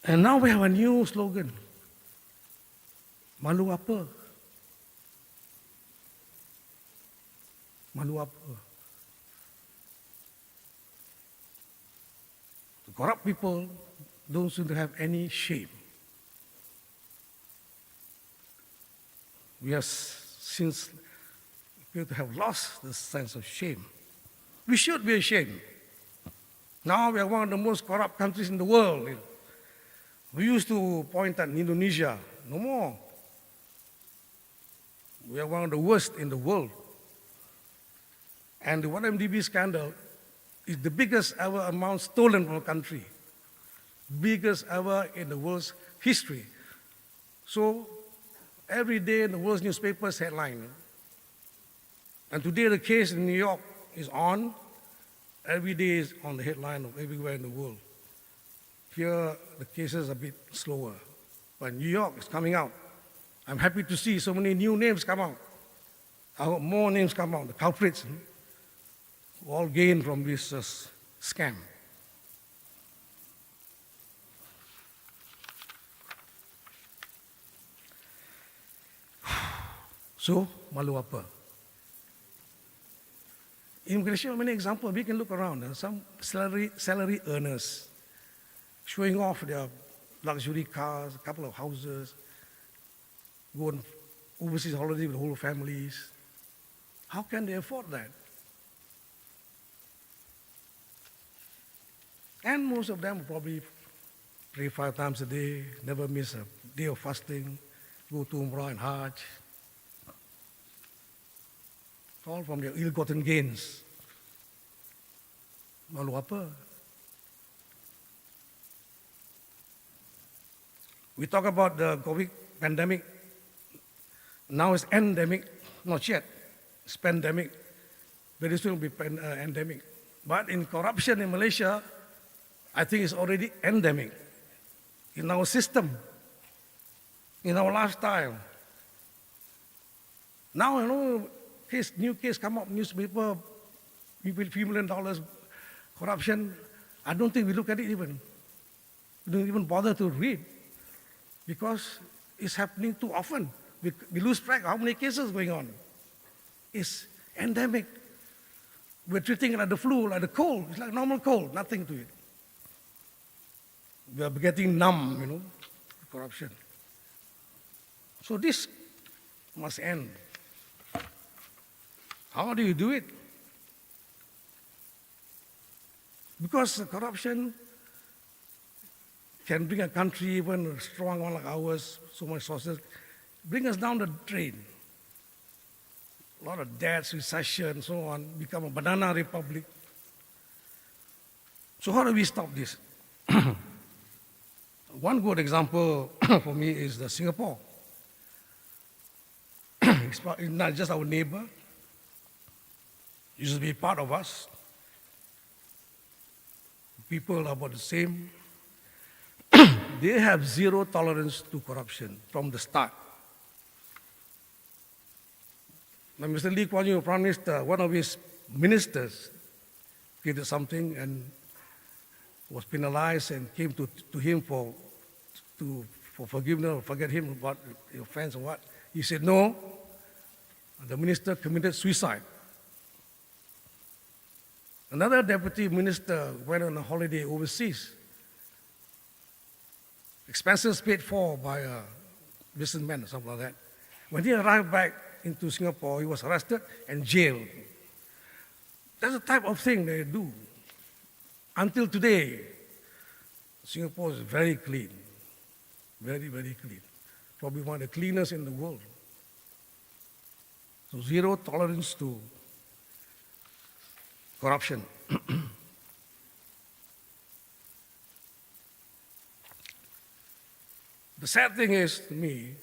And now we have a new slogan. Malu apa? Malu apa? The corrupt people don't seem to have any shame. We have since appear to have lost the sense of shame. We should be ashamed. Now we are one of the most corrupt countries in the world. We used to point at Indonesia. No more. We are one of the worst in the world. And the 1MDB scandal is the biggest ever amount stolen from a country. Biggest ever in the world's history. So every day in the world's newspapers headline. And today the case in New York is on. Every day is on the headline of everywhere in the world. Here the cases are a bit slower. But New York is coming out. I'm happy to see so many new names come out. I hope more names come out. The culprits who all gain from this scam. So, malu apa? In Malaysia, many examples, we can look around. Some salary earners showing off their luxury cars, a couple of houses, go on overseas holiday with whole families. How can they afford that? And most of them probably pray 5 times a day, never miss a day of fasting, go to Umrah and Hajj. All from their ill-gotten gains. Malu apa? We talk about the COVID pandemic. Now it's endemic, not yet. It's pandemic. Very soon will be endemic. But in corruption in Malaysia, I think it's already endemic in our system. in our lifetime. Now, new case come up, newspaper, few $1 million, corruption. I don't think we look at it even. We don't even bother to read because it's happening too often. We lose track of how many cases going on. It's endemic. We're treating it like the flu, like the cold. It's like normal cold, nothing to it. We are getting numb, corruption. So this must end. How do you do it? Because corruption can bring a country, even a strong one like ours, so much sources, bring us down the drain. A lot of debts, recession, so on, become a banana republic. So how do we stop this? One good example for me is the Singapore. It's not just our neighbor. It used to be part of us. People are about the same. They have zero tolerance to corruption from the start. When Mr. Lee Kuan Yew, Prime Minister, one of his ministers did something and was penalized and came to him for forgiveness or forget him about the offense or what. He said no. The minister committed suicide. Another deputy minister went on a holiday overseas. Expenses paid for by a businessman or something like that. When he arrived back into Singapore, he was arrested and jailed. That's the type of thing they do. Until today, Singapore is very clean. Very, very clean. Probably one of the cleanest in the world. So zero tolerance to corruption. The sad thing is, to me,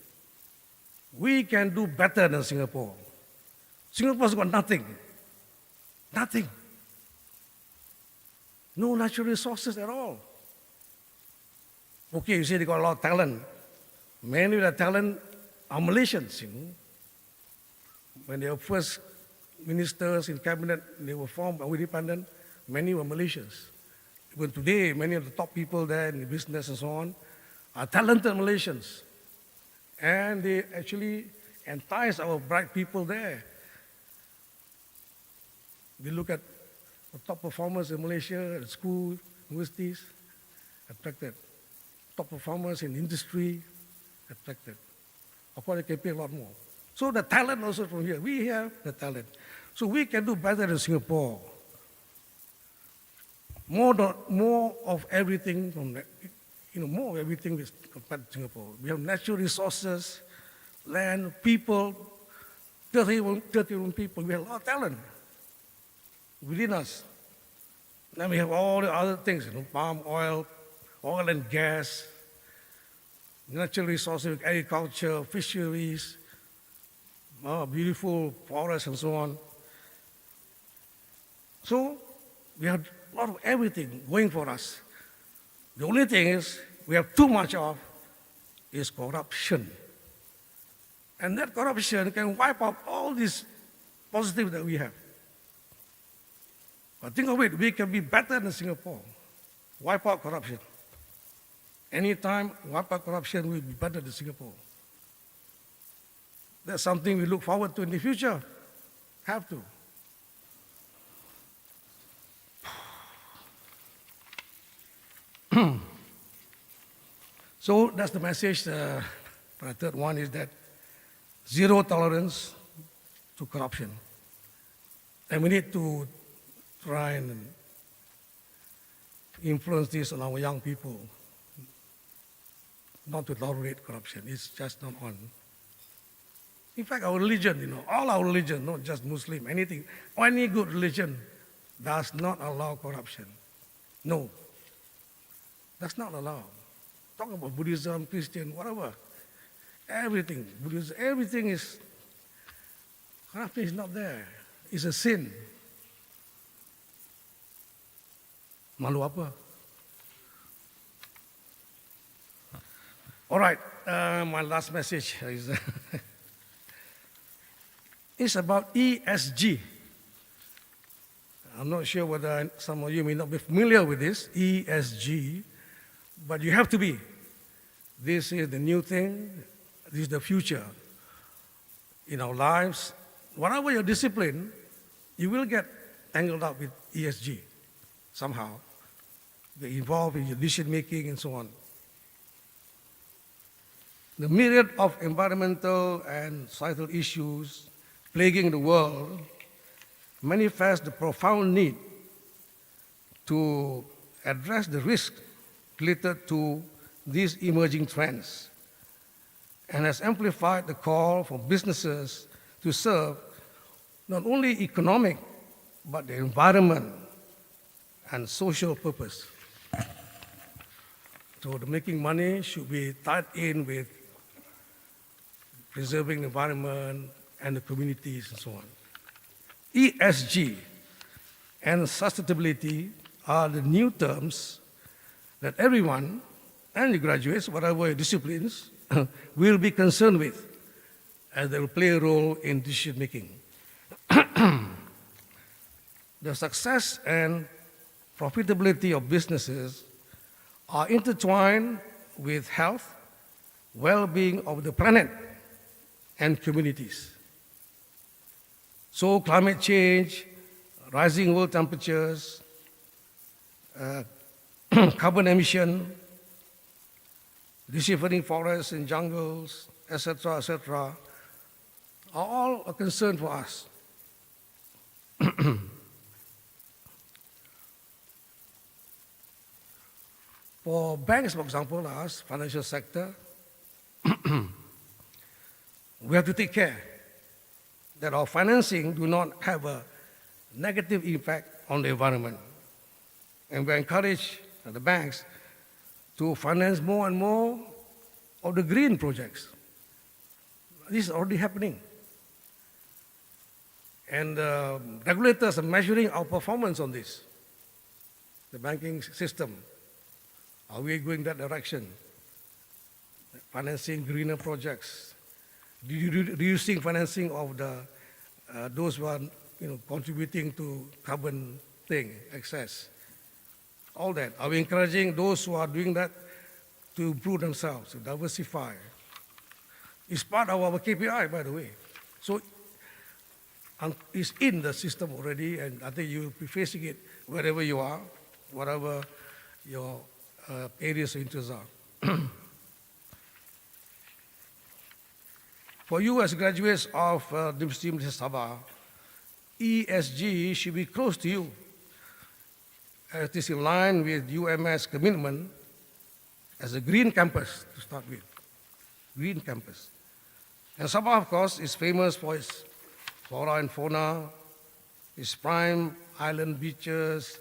we can do better than Singapore. Singapore's got nothing. Nothing. No natural resources at all. Okay, you say they got a lot of talent. Many of the talent are Malaysians, When they were first ministers in cabinet, they were formed independent, many were Malaysians. Even today, many of the top people there in the business and so on are talented Malaysians. And they actually entice our bright people there. We look at the top performers in Malaysia, at school, universities, attracted. Top performers in industry, attracted. Of course, they can pay a lot more. So the talent also from here. We have the talent. So we can do better than Singapore. More of everything from that. More of everything is compared to Singapore. We have natural resources, land, people, 31 people. We have a lot of talent within us. Then we have all the other things, palm oil and gas, natural resources, agriculture, fisheries, beautiful forests and so on. So we have a lot of everything going for us. The only thing is we have too much of is corruption. And that corruption can wipe out all these positives that we have. But think of it, we can be better than Singapore. Wipe out corruption. Anytime wipe out corruption, we'll be better than Singapore. That's something we look forward to in the future. Have to. So that's the message. The third one is that zero tolerance to corruption. And we need to try and influence this on our young people, not to tolerate corruption. It's just not on. In fact, our religion, all our religion, not just Muslim, anything, any good religion does not allow corruption. No. That's not allowed. Talk about Buddhism, Christian, whatever. Everything, Buddhism, everything is, corruption is not there. It's a sin. Malu apa? All right, my last message is it's about ESG. I'm not sure whether some of you may not be familiar with this, ESG, but you have to be. This is the new thing, this is the future in our lives. Whatever your discipline, you will get tangled up with ESG somehow. Get involved in your decision making and so on. The myriad of environmental and societal issues plaguing the world manifest the profound need to address the risk related to these emerging trends and has amplified the call for businesses to serve not only economic but the environment and social purpose. So the making money should be tied in with preserving the environment and the communities and so on. ESG and sustainability are the new terms that everyone and the graduates, whatever disciplines, will be concerned with as they will play a role in decision making. The success and profitability of businesses are intertwined with health, well-being of the planet and communities. So climate change, rising world temperatures, carbon emission, deciphering forests and jungles, etc., are all a concern for us. For banks, for example, us, financial sector, we have to take care that our financing do not have a negative impact on the environment. And we encourage the banks to finance more and more of the green projects. This is already happening. And regulators are measuring our performance on this. The banking system, are we going that direction? Financing greener projects, reducing financing of the those who are contributing to carbon excess. All that. Are we encouraging those who are doing that to improve themselves, to diversify? It's part of our KPI, by the way. So it's in the system already, and I think you'll be facing it wherever you are, whatever your areas of interest are. For you as graduates of Universiti Malaysia Sabah, ESG should be close to you, as it is in line with UMS commitment as a green campus to start with. Green campus. And Sabah, of course, is famous for its flora and fauna, its prime island beaches,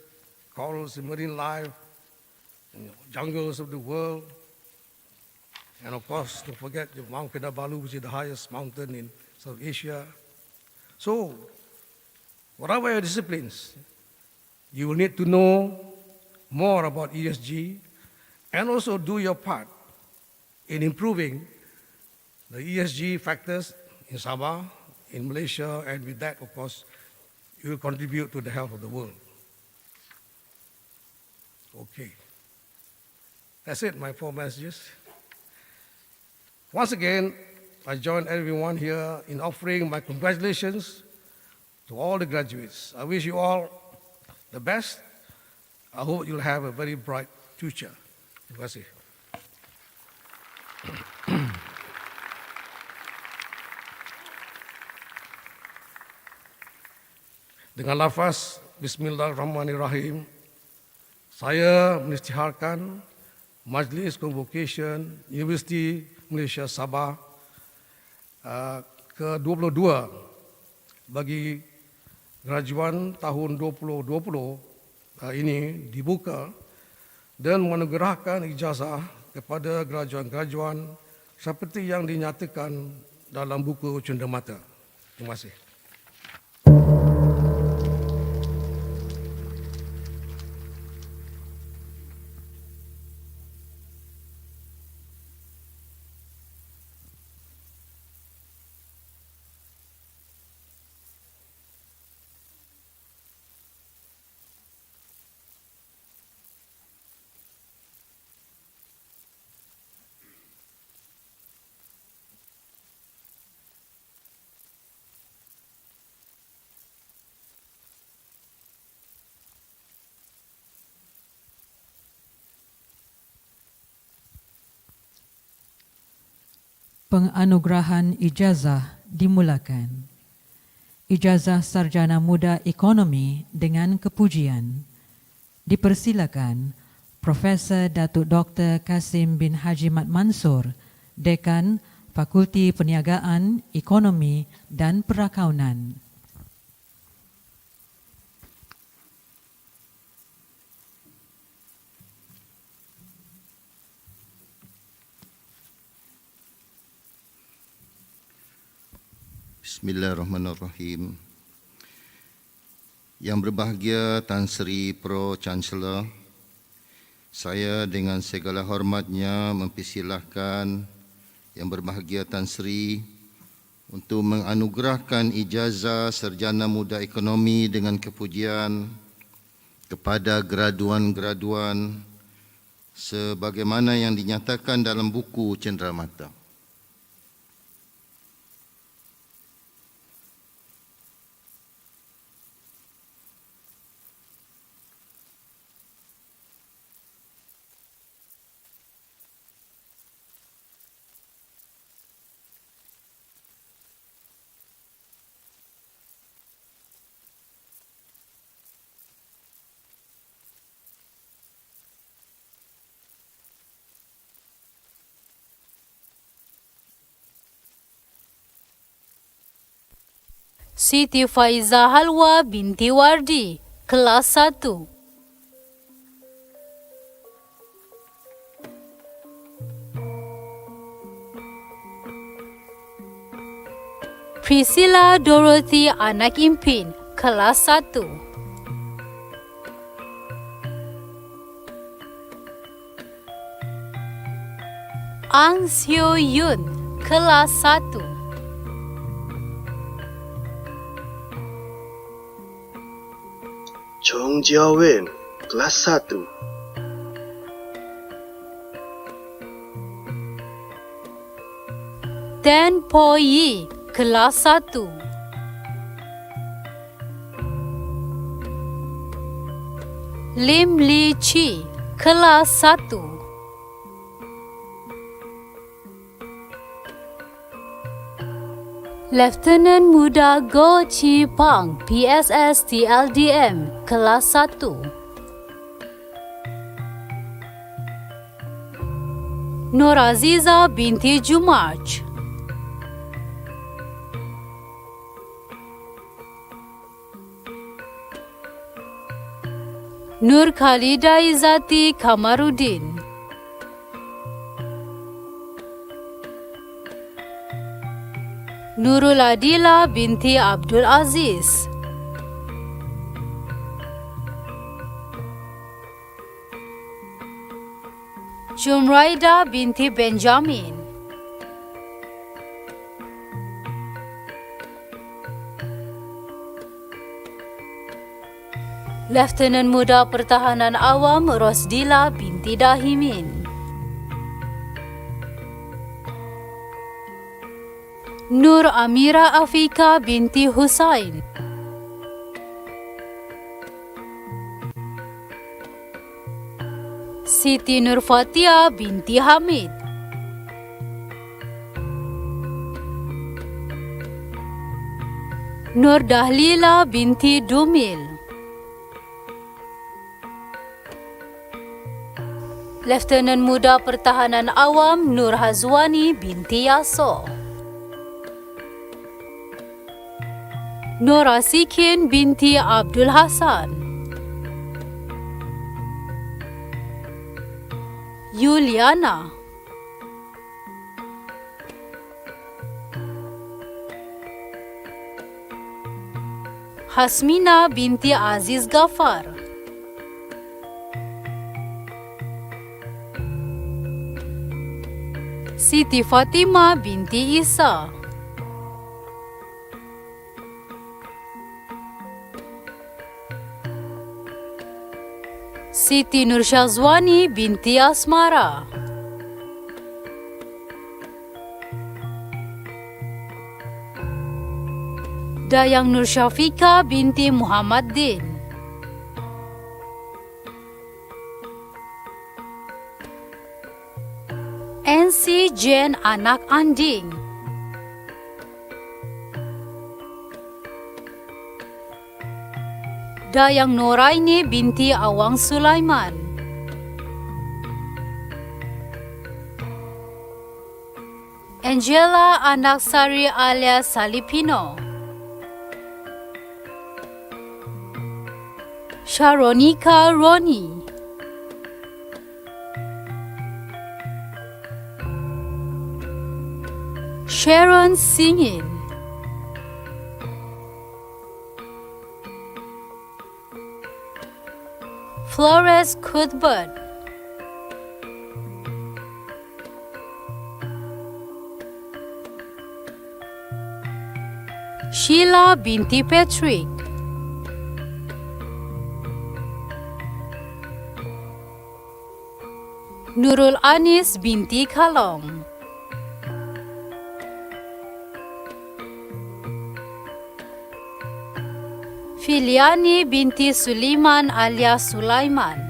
corals and marine life, jungles of the world. And of course, don't forget the Mount Kinabalu, which is the highest mountain in South Asia. So, whatever your disciplines, you will need to know more about ESG and also do your part in improving the ESG factors in Sabah, in Malaysia, and with that, of course, you will contribute to the health of the world. Okay. That's it, my 4 messages. Once again, I join everyone here in offering my congratulations to all the graduates. I wish you all the best. I hope you'll have a very bright future. Terima kasih. Dengan lafaz Bismillahirrahmanirrahim, saya mengisytiharkan Majlis Konvokesyen Universiti Malaysia Sabah ke-22 bagi graduan tahun 2020 ini dibuka dan menganugerahkan ijazah kepada graduan-graduan seperti yang dinyatakan dalam buku cenderamata. Terima kasih. Penganugerahan ijazah dimulakan. Ijazah Sarjana Muda Ekonomi dengan kepujian. Dipersilakan Profesor Datuk Dr. Kasim bin Haji Mat Mansur, Dekan Fakulti Perniagaan, Ekonomi dan Perakaunan. Bismillahirrahmanirrahim. Yang berbahagia Tan Sri Pro Chancellor, saya dengan segala hormatnya mempersilahkan Yang berbahagia Tan Sri untuk menganugerahkan ijazah Sarjana Muda Ekonomi dengan kepujian kepada graduan-graduan sebagaimana yang dinyatakan dalam buku cenderamata. Siti Faiza Halwa binti Wardi, kelas 1. Priscilla Dorothy Anak Impin, kelas 1. Ang Seo Yun, kelas 1. Chong Jiawen, kelas 1. Dan Po Yi, kelas 1. Lim Li Chi, kelas 1. Lieutenant Muda Go Chi Pang, PSS TLDM, kelas 1. Nur Aziza binti Jumarj. Nur Khalida Izzati Kamaruddin. Nurul Adila binti Abdul Aziz. Jumraida binti Benjamin. Lieutenant Muda Pertahanan Awam Rosdila binti Dahimin. Nur Amira Afika binti Husain. Siti Nur Fatia binti Hamid. Nur Dahlila binti Dumil. Lieutenant Muda Pertahanan Awam Nur Hazwani binti Yaso. Nur Asikin binti Abdul Hasan. Yuliana. Hasmina binti Aziz Ghaffar. Siti Fatima binti Isa. Siti Nur Syazwani binti Asmara. Dayang Nur Syafika binti Muhammad Din. NC Jen anak Anding. Dayang Noraini binti Awang Sulaiman. Angela anak Sari alias Salipino. Sharonika Roni. Sharon Singin. Flores Cuthbert. Sheila binti Patrick. Nurul Anis binti Kalong. Filiani binti Suliman alias Sulaiman.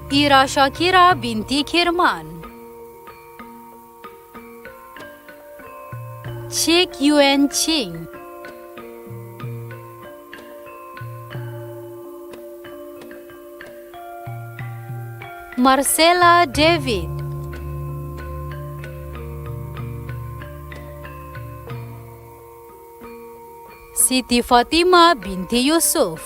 Ira Shakira binti Kirman. Chik Yuen Ching. Marcella David. Siti Fatima binti Yusuf.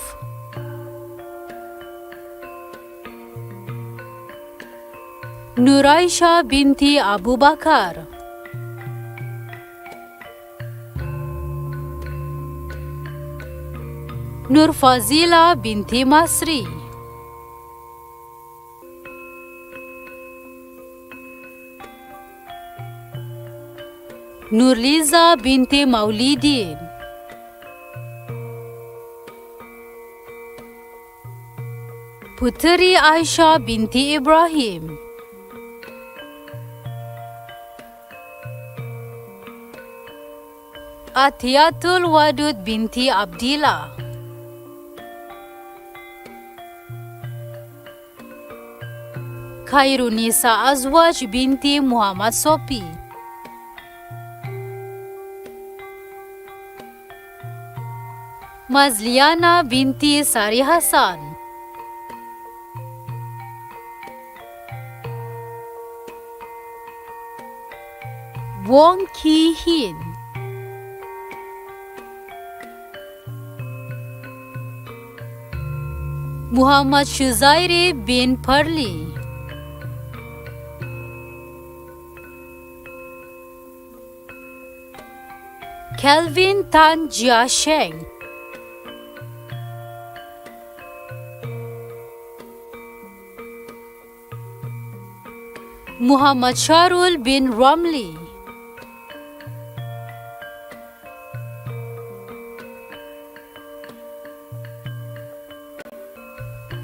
Nuraisha binti Abu Bakar. Nur Fazila binti Masri. Nurliza binti Maulidin. Puteri Aisyah binti Ibrahim. Atiyatul Wadud binti Abdillah. Khairunisa Azwaj binti Muhammad Sopi. Mazliana binti Sari Hasan. Wong Ki Hin. Muhammad Shuzairi bin Parli. Kelvin Tan Jia Sheng. Muhammad Sharul bin Ramli.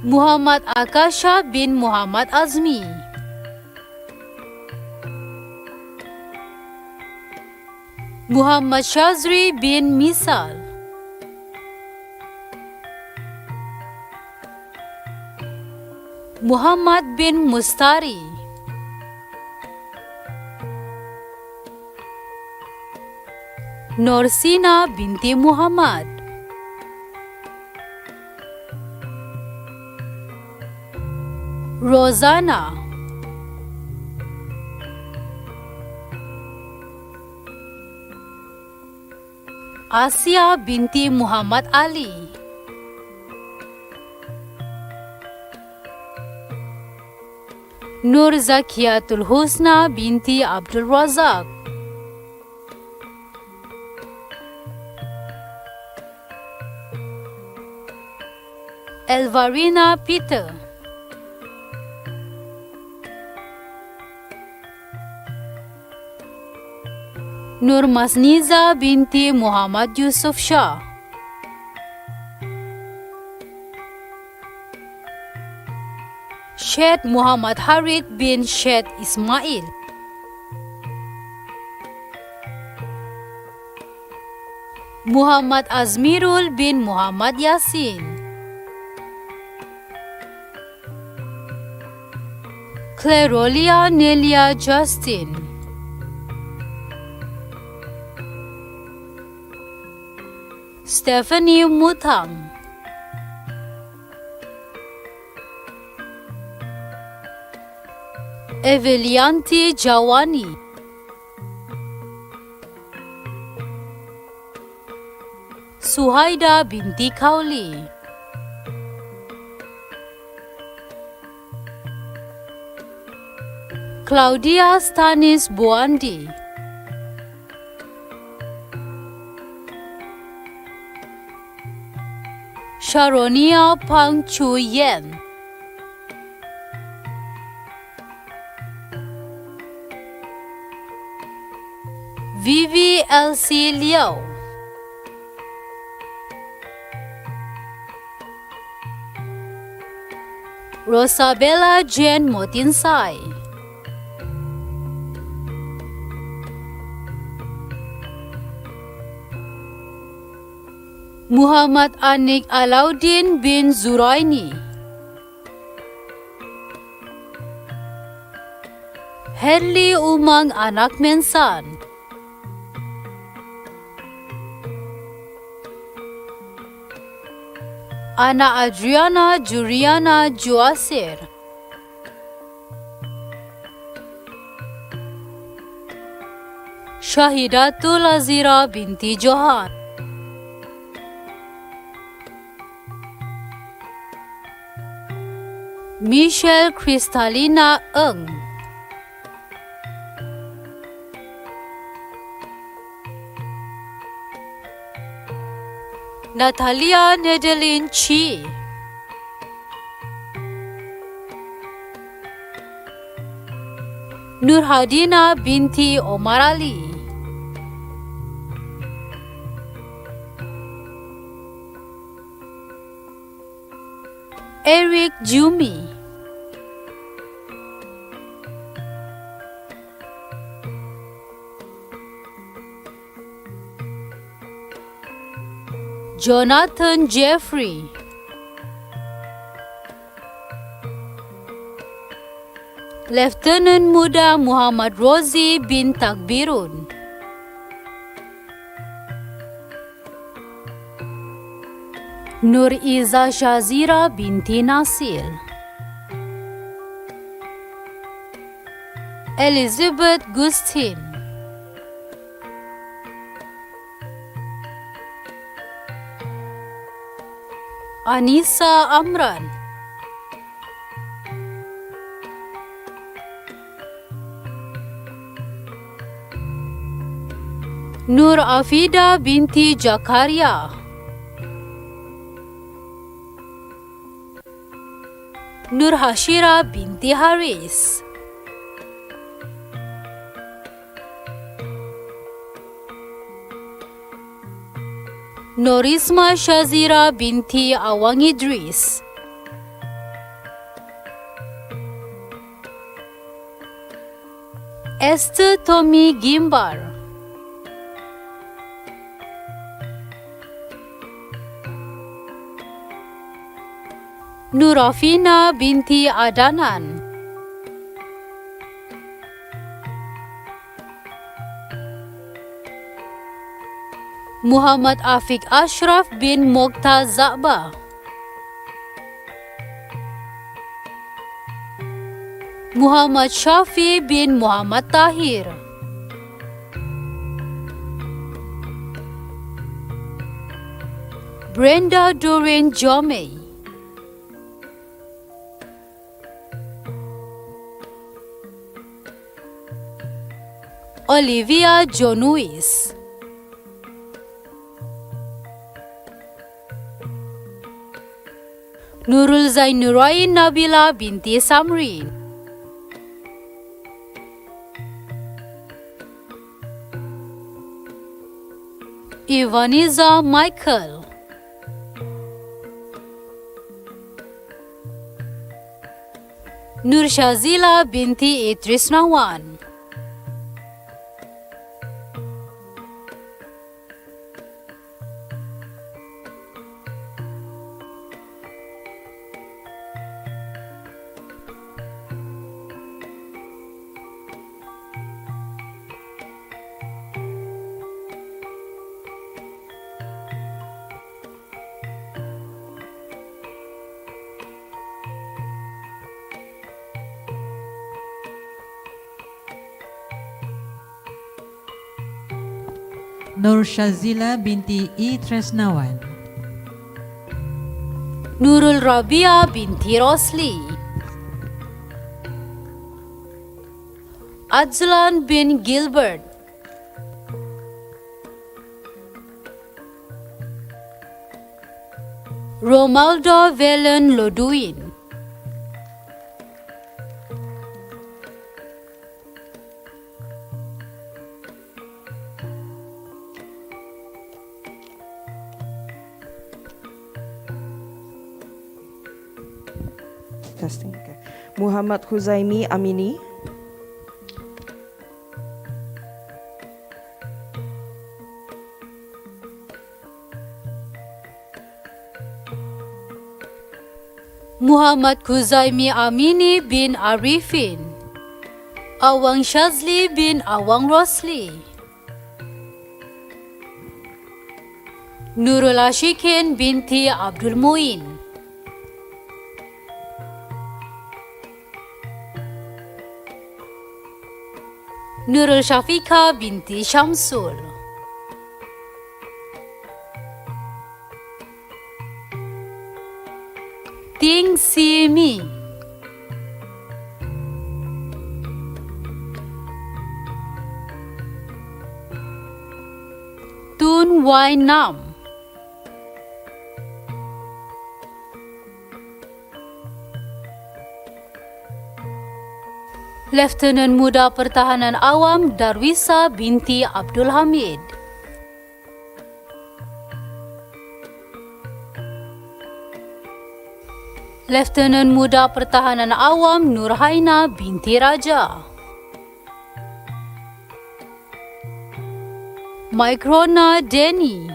Muhammad Akasha bin Muhammad Azmi. Muhammad Shazri bin Misal. Muhammad bin Mustari. Norsina binti Muhammad. Rozana. Asia binti Muhammad Ali. Nur Zakiatul Husna binti Abdul Razak. Elvarina Peter. Nur Masniza binti Muhammad Yusuf Shah. Syed Muhammad Harith bin Syed Ismail. Muhammad Azmirul bin Muhammad Yasin. Clarolia Nelia Justin, Stephanie Muthang, Evelianti Jawani, Suhaida binti Kauli, Claudia Stanis Buandi, Sharonia Pang Chu Yen, Vivi Elsie Liao, Rosabella Jane Motinsai, Muhammad Anik Alauddin bin Zuraini, Herli Umang Anak Mensan, Ana Adriana Juliana Juasir, Shahidatul Azira binti Johan, Michelle Kristalina Eng, Natalia Nedeline Chi, Nurhadina binti Omar Ali, Eric Jumi, Jonathan Jeffrey, Lieutenant Muda Muhammad Rozi bin Takbirun, Nur Iza Shazira binti Nasir, Elizabeth Gustin, Anissa Amran, Nur Afida binti Jakaria, Nur Hashira binti Haris, Norisma Shazira binti Awang Idris, Esther Tommy Gimbar, Nurafina binti Adanan, Muhammad Afiq Ashraf bin Mokhtar Zaba, Muhammad Shafi bin Muhammad Tahir, Brenda Doreen Jome, Olivia Jonuis, Nurul Zainurain Nabila binti Samrin, Ivaniza Michael, Nur Shazila binti Idris Nawan, Nur Shazila binti I Tresnawan, Nurul Rabia binti Rosli, Ajlan bin Gilbert, Romaldo Velen Loduin, Testing. Okay. Muhammad Huzaimi Amini, Muhammad Kuzaimi Amini bin Arifin, Awang Shazli bin Awang Rosli, Nurul Ashikin binti Abdul Muin, Nurul Shafika binti Syamsul, Ting Si Mi, Tun Wai Nam, Lieutenant Muda Pertahanan Awam Darwisa binti Abdul Hamid, Lieutenant Muda Pertahanan Awam Nurhaina binti Raja, Maikrona Denny,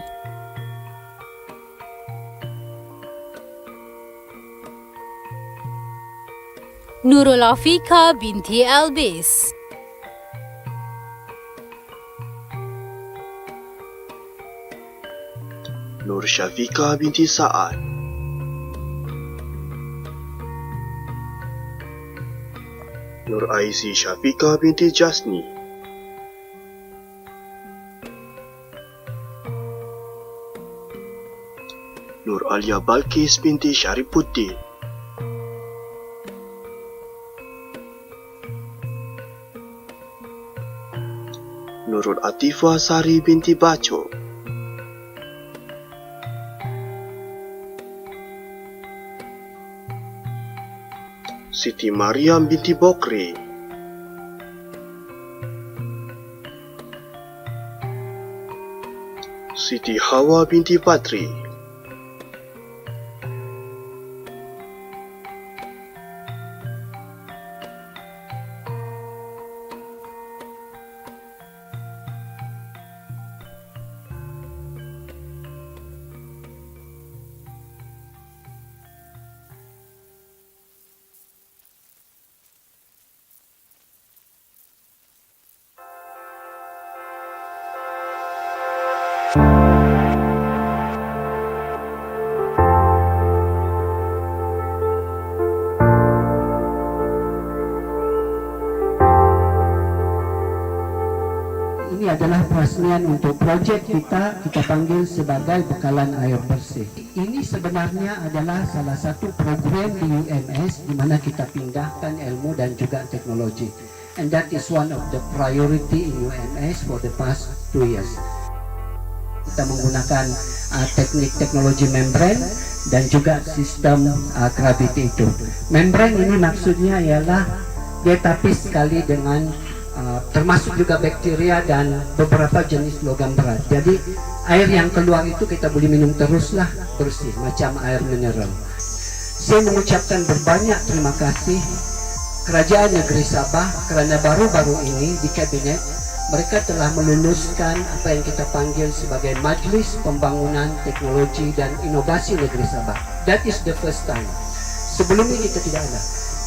Nurul Afika binti Elbis, Nur Syafika binti Sa'ad, Nur Aizi Syafika binti Jasni, Nur Alia Balkis binti Syarifuddin, Nurul Atifah Sari binti Baco, Siti Mariam binti Bokri, Siti Hawa binti Patri, Ini adalah peresmian untuk projek kita panggil sebagai bekalan air bersih. Ini sebenarnya adalah salah satu program di UMS di mana kita pindahkan ilmu dan juga teknologi. And that is one of the priority in UMS for the past 2 years. Kita menggunakan teknik teknologi membran dan juga sistem gravity itu. Membran ini maksudnya ialah dia tapis sekali dengan termasuk juga bakteria dan beberapa jenis logam berat. Jadi air yang keluar itu kita boleh minum teruslah bersih macam air mineral. Saya mengucapkan berbanyak terima kasih Kerajaan Negeri Sabah kerana baru-baru ini di Kabinet mereka telah meluluskan apa yang kita panggil sebagai Majlis Pembangunan Teknologi dan Inovasi Negeri Sabah. That is the first time. Sebelum ini kita tidak ada.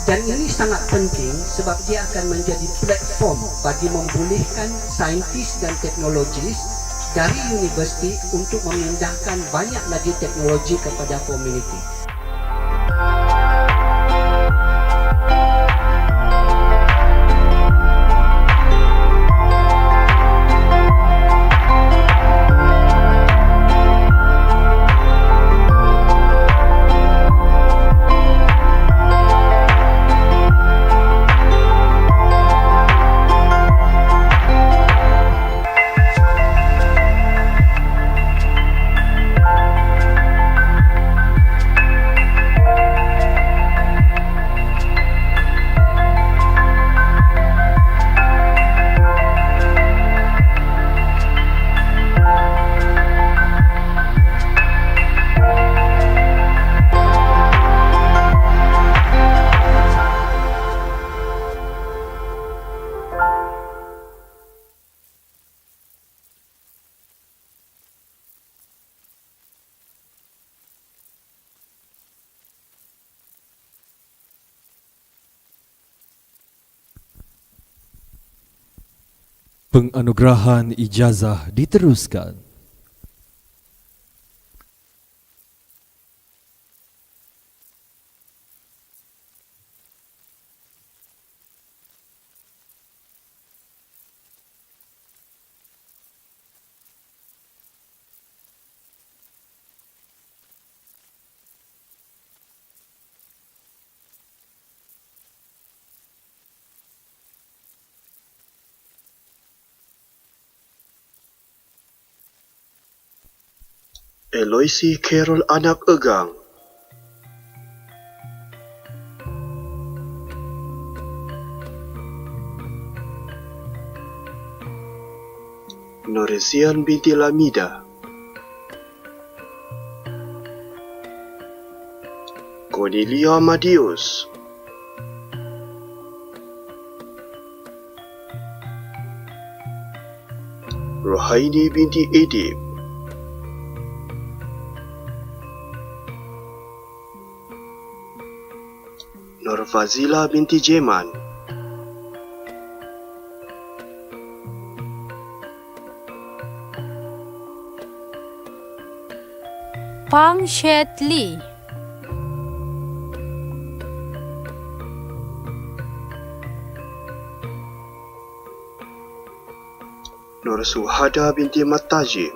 Dan ini sangat penting sebab dia akan menjadi platform bagi membolehkan saintis dan teknologis dari universiti untuk memindahkan banyak lagi teknologi kepada komuniti. Penganugerahan ijazah diteruskan. Eloisi Carol anak Egang. Noresian binti Lamida. Cornelia Madius. Rohaini binti Edip. Norfazila binti Jeman. Pang Shet Lee. Nur Suhada binti Matajib.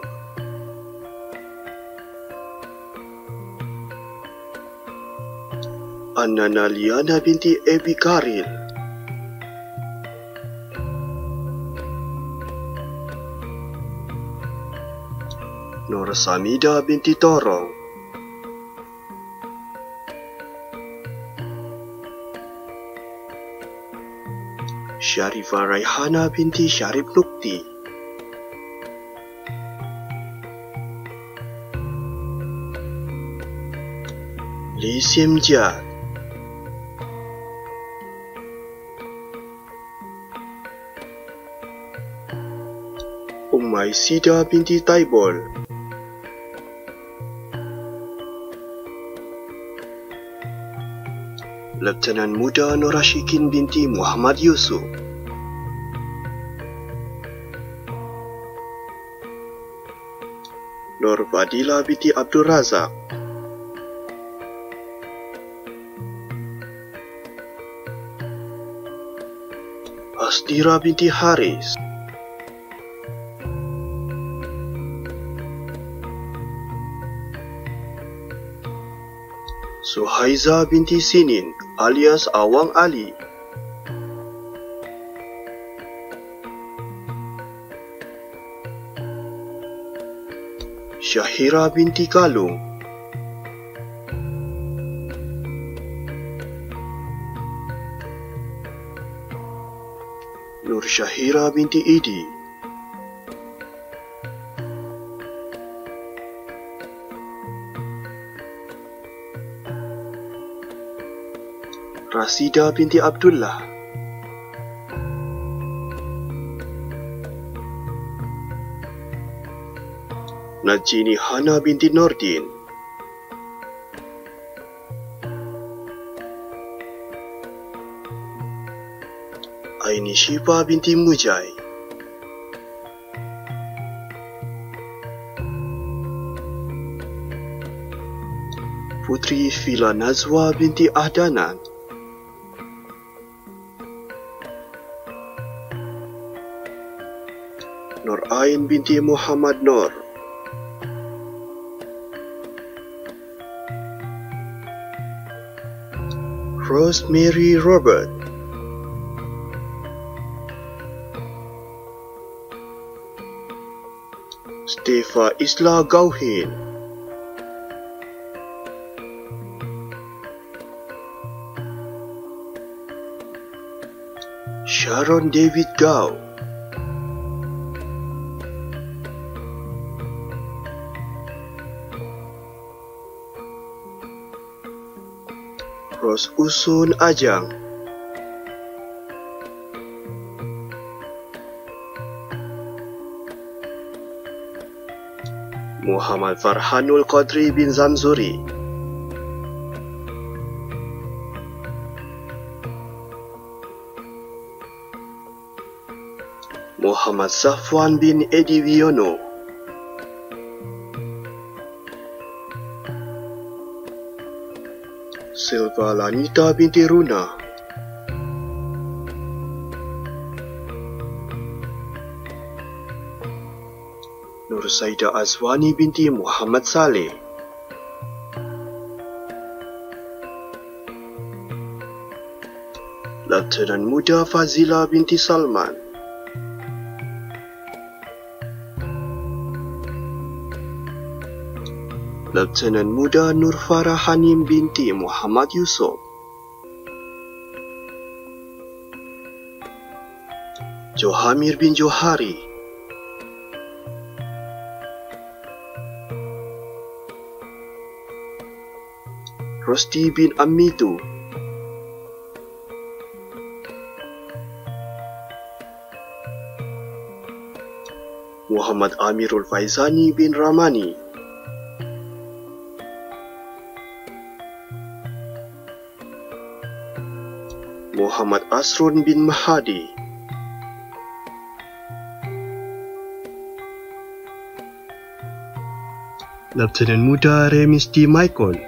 Anana Liana binti Ebi Karil. Nur Samida binti Torong. Syarifah Raihana binti Syarif Nukti. Lee Sim Jia. Ummai Sida binti Taibol. Lieutenant Muda Norashikin binti Muhammad Yusuf. Nur Fadila binti Abdul Razak. Asdira binti Haris. Suhaiza binti Sinin alias Awang Ali. Syahira binti Kalung. Nur Syahira binti Idi. Rasida binti Abdullah. Najini Hana binti Nordin. Aini Shifa binti Mujai. Putri Fila Nazwa binti Ahdanan. Nur Ain binti Muhammad Nur. Rosemary Robert. Stefa Isla Gauhin. Sharon David Gau. Ros Usun Ajang. Muhammad Farhanul Qadri bin Zamzuri. Muhammad Safwan bin Edi Wiono, Silva Lanita binti Runa, Nur Saida Azwani binti Muhammad Saleh, Lieutenant Muda Fazila binti Salman, Lieutenant Muda Nur Farah Hanim binti Muhammad Yusof, Johamir bin Johari, Rosti bin Amitu, Muhammad Amirul Faizani bin Ramani, Muhammad Asrun bin Mahadi, Lieutenant Muda Remisti Michael,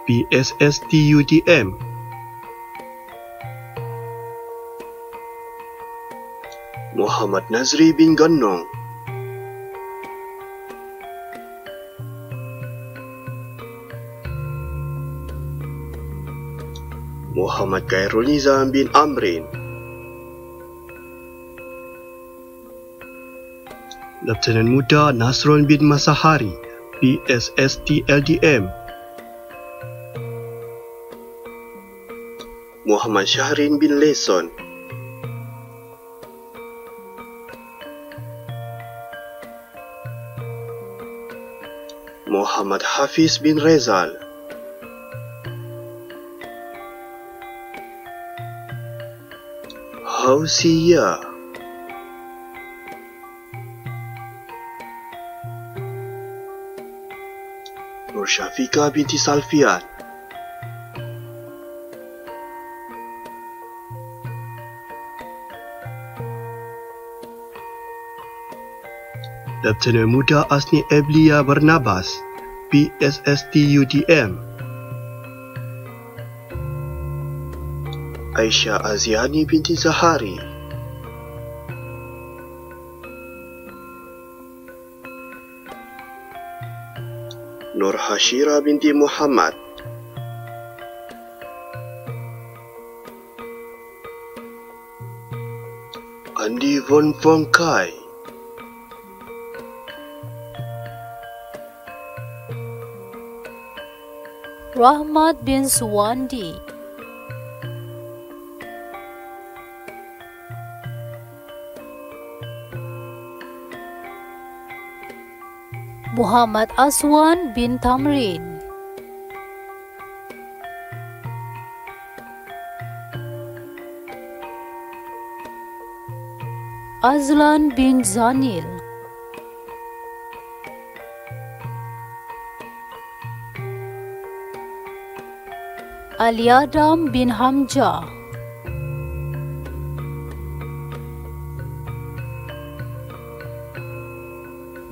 PSST UTM, Muhammad Nazri bin Gannong, Muhammad Khairul Nizam bin Amrin, Lieutenant Muda Nasrul bin Masahari, PSST LDM, Muhammad Syahrin bin Leson, Muhammad Hafiz bin Rezal, Hausia, Nur Syafika binti Salfian, Lieutenant Muda Asni Eblia Barnabas, PSST UTM, Aisyah Aziani binti Zahari, Nur Hashira binti Muhammad, Andi von Kai, Rahmat bin Suwandi, Muhammad Aswan bin Tamrin, Azlan bin Zanil, Aliadam bin Hamzah,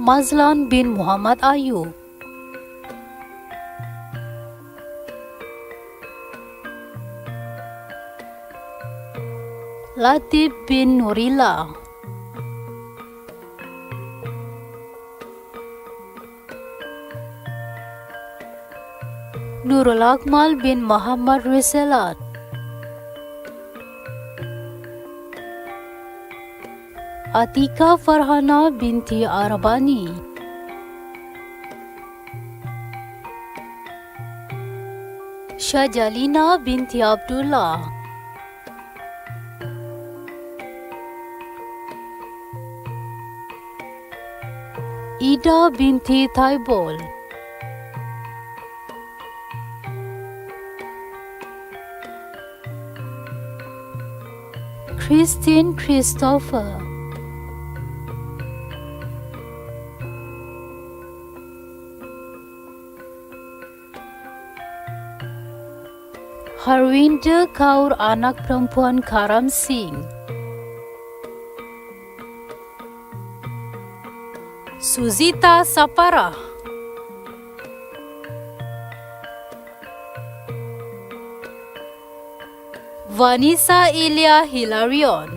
Mazlan bin Muhammad Ayub, Latif bin Nurila, Nurul Akmal bin Muhammad Risalat, Atika Farhana binti Arabani, Syajalina binti Abdullah, Ida binti Taibol, Christine Christopher, Harwinder Kaur anak perempuan Karam Singh, Suzita Sapara, Vanessa Ilya Hilarion,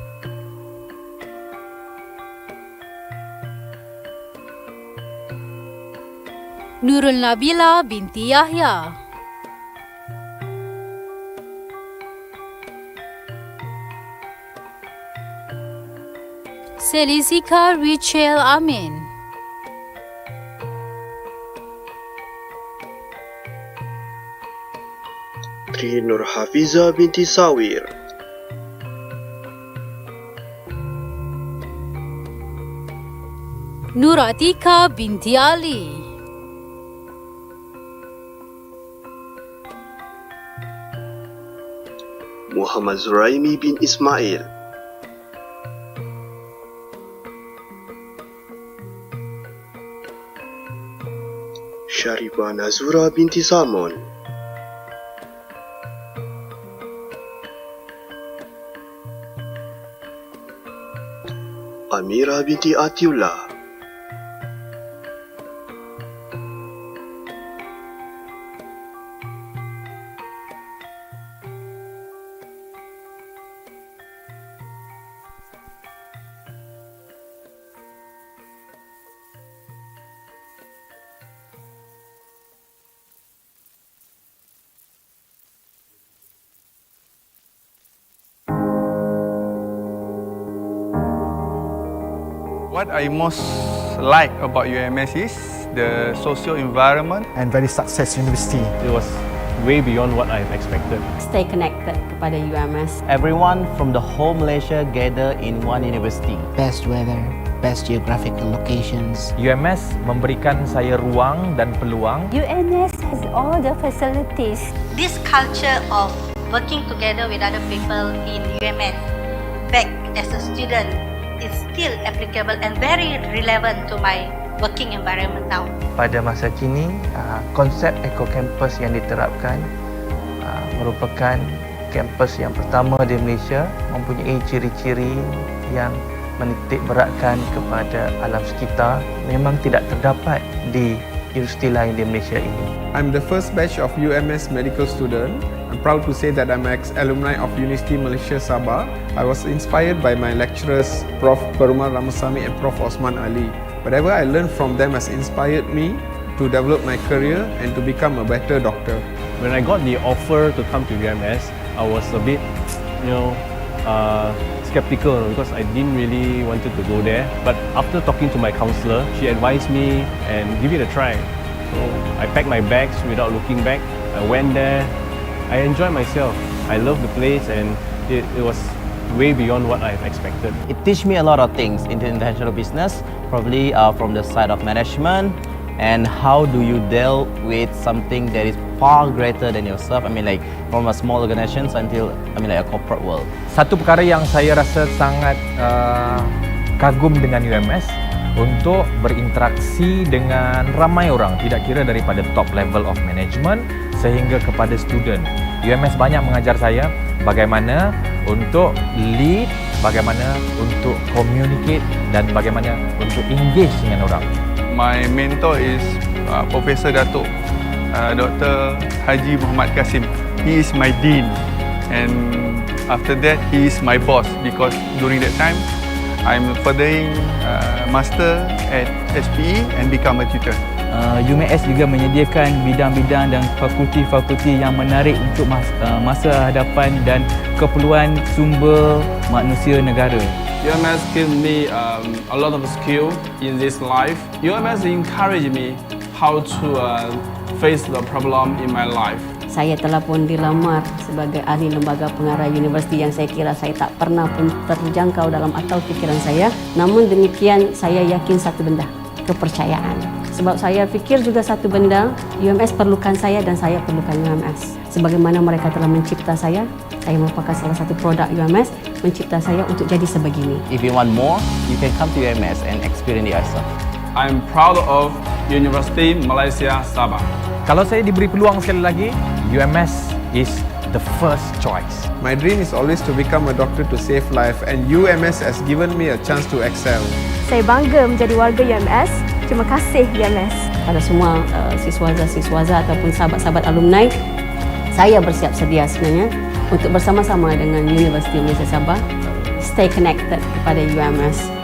Nurul Nabila binti Yahya, Selizika Richel Amin, Tri Nur Hafiza binti Sawir, Nur Atika binti Ali, Muhammad Zuraimi bin Ismail, Syarifah Nazura binti Salmon, Amira binti Atiullah, What I most like about UMS is the social environment and very success university. It was way beyond what I've expected. Stay connected kepada UMS. Everyone from the whole Malaysia gather in one university. Best weather, best geographical locations. UMS memberikan saya ruang dan peluang. UMS has all the facilities. This culture of working together with other people in UMS back as a student is still applicable and very relevant to my working environment now. Pada masa kini, konsep Eco Campus yang diterapkan merupakan kampus yang pertama di Malaysia, mempunyai ciri-ciri yang menitik beratkan kepada alam sekitar, memang tidak terdapat di universiti lain di Malaysia ini. I'm the first batch of UMS medical student. I'm proud to say that I'm ex-alumni of Universiti Malaysia Sabah. I was inspired by my lecturers, Prof. Perumal Ramasamy and Prof. Osman Ali. Whatever I learned from them has inspired me to develop my career and to become a better doctor. When I got the offer to come to UMS, I was a bit, skeptical because I didn't really wanted to go there. But after talking to my counselor, she advised me and give it a try. So I packed my bags without looking back. I went there. I enjoyed myself. I love the place and it was way beyond what I've expected. It teach me a lot of things in the international business, probably from the side of management and how do you deal with something that is far greater than yourself. I mean like from a small organizations until like a corporate world. Satu perkara yang saya rasa sangat kagum dengan UMS untuk berinteraksi dengan ramai orang, tidak kira daripada top level of management sehingga kepada student. UMS banyak mengajar saya bagaimana untuk lead, bagaimana untuk communicate dan bagaimana untuk engage dengan orang. My mentor is Profesor Datuk Dr. Haji Muhammad Kasim. He is my dean and after that he is my boss because during that time I'm furthering master at SPE and become a tutor. UMS juga menyediakan bidang-bidang dan fakulti-fakulti yang menarik untuk masa hadapan dan keperluan sumber manusia negara. UMS give me a lot of skill in this life. UMS encourage me how to face the problem in my life. Saya telah pun dilamar sebagai ahli lembaga pengarah universiti yang saya kira saya tak pernah pun terjangkau dalam akal fikiran saya. Namun demikian saya yakin satu benda, kepercayaan. Sebab saya fikir juga satu benda, UMS perlukan saya dan saya perlukan UMS. Sebagaimana mereka telah mencipta saya merupakan salah satu produk UMS, mencipta saya untuk jadi sebegini. If you want more, you can come to UMS and experience it yourself. I'm proud of Universiti Malaysia Sabah. Kalau saya diberi peluang sekali lagi, UMS is the first choice. My dream is always to become a doctor to save life and UMS has given me a chance to excel. Saya bangga menjadi warga UMS Terima kasih UMS. Pada semua siswaza ataupun sahabat-sahabat alumni, saya bersiap sedia sebenarnya untuk bersama-sama dengan Universiti Malaysia Sabah stay connected kepada UMS.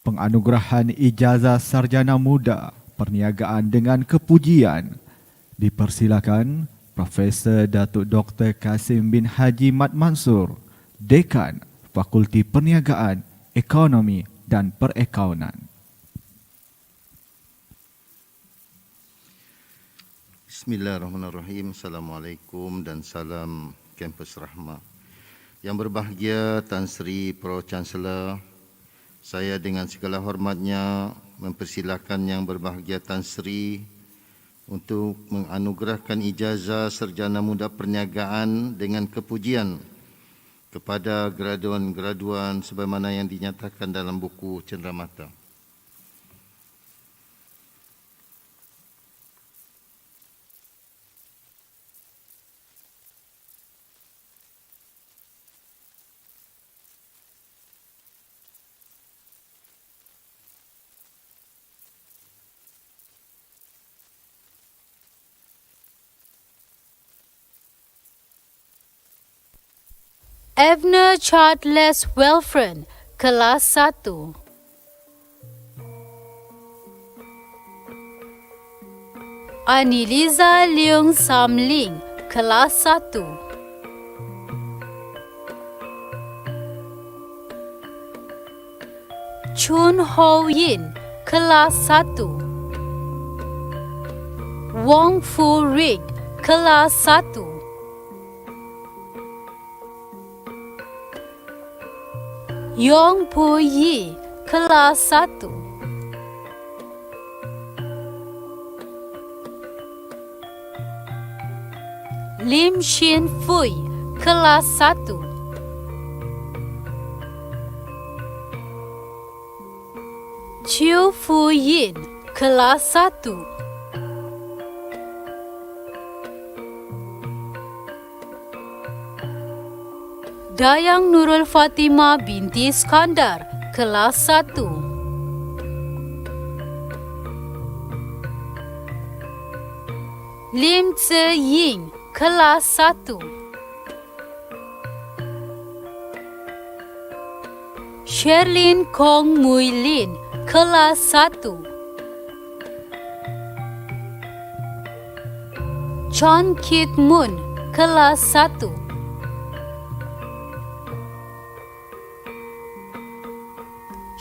Penganugerahan ijazah sarjana muda perniagaan dengan kepujian. Dipersilakan Profesor Datuk Dr. Kasim bin Haji Mat Mansur, Dekan Fakulti Perniagaan, Ekonomi dan Perakaunan. Bismillahirrahmanirrahim. Assalamualaikum dan salam kampus rahmah. Yang berbahagia Tan Sri Pro Chancellor, saya dengan segala hormatnya mempersilakan Yang berbahagia Tan Sri untuk menganugerahkan ijazah sarjana muda perniagaan dengan kepujian kepada graduan-graduan sebagaimana yang dinyatakan dalam buku cenderamata. Evna Childless Welfare, kelas 1. Aniliza Leung Samling, kelas 1. Chun Ho Yin, kelas 1. Wong Fu Rig, kelas 1. Yong Pu Yi, kelas 1. Lim Shin Fui, kelas 1. Chiu Fu Yin, kelas 1. Dayang Nurul Fatimah binti Iskandar, kelas 1. Lim Tse Ying, kelas 1. Sherlyn Kong Mui Lin, kelas 1. Chon Kit Mun, kelas 1.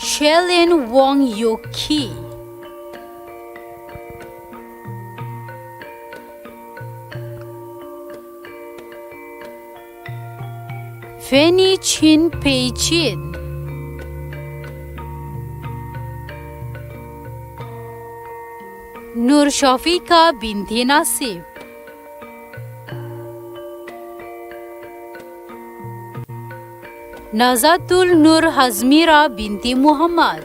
Shelin Wong Yuki. Fanny Chin Pei Chin. Nur Shafika binti Nasib. Nazatul Nur Hazmira binti Muhammad.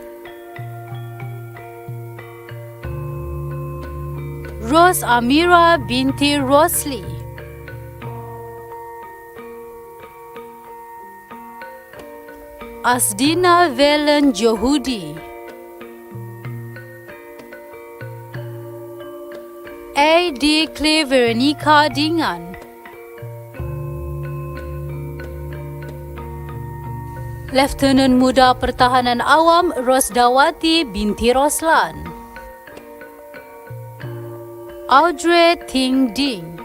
Rose Amira binti Rosli. Asdina Velen Johudi. A.D. Veronica Dingan. Lieutenant Muda Pertahanan Awam Rosdawati binti Roslan. Audrey Ting Ding.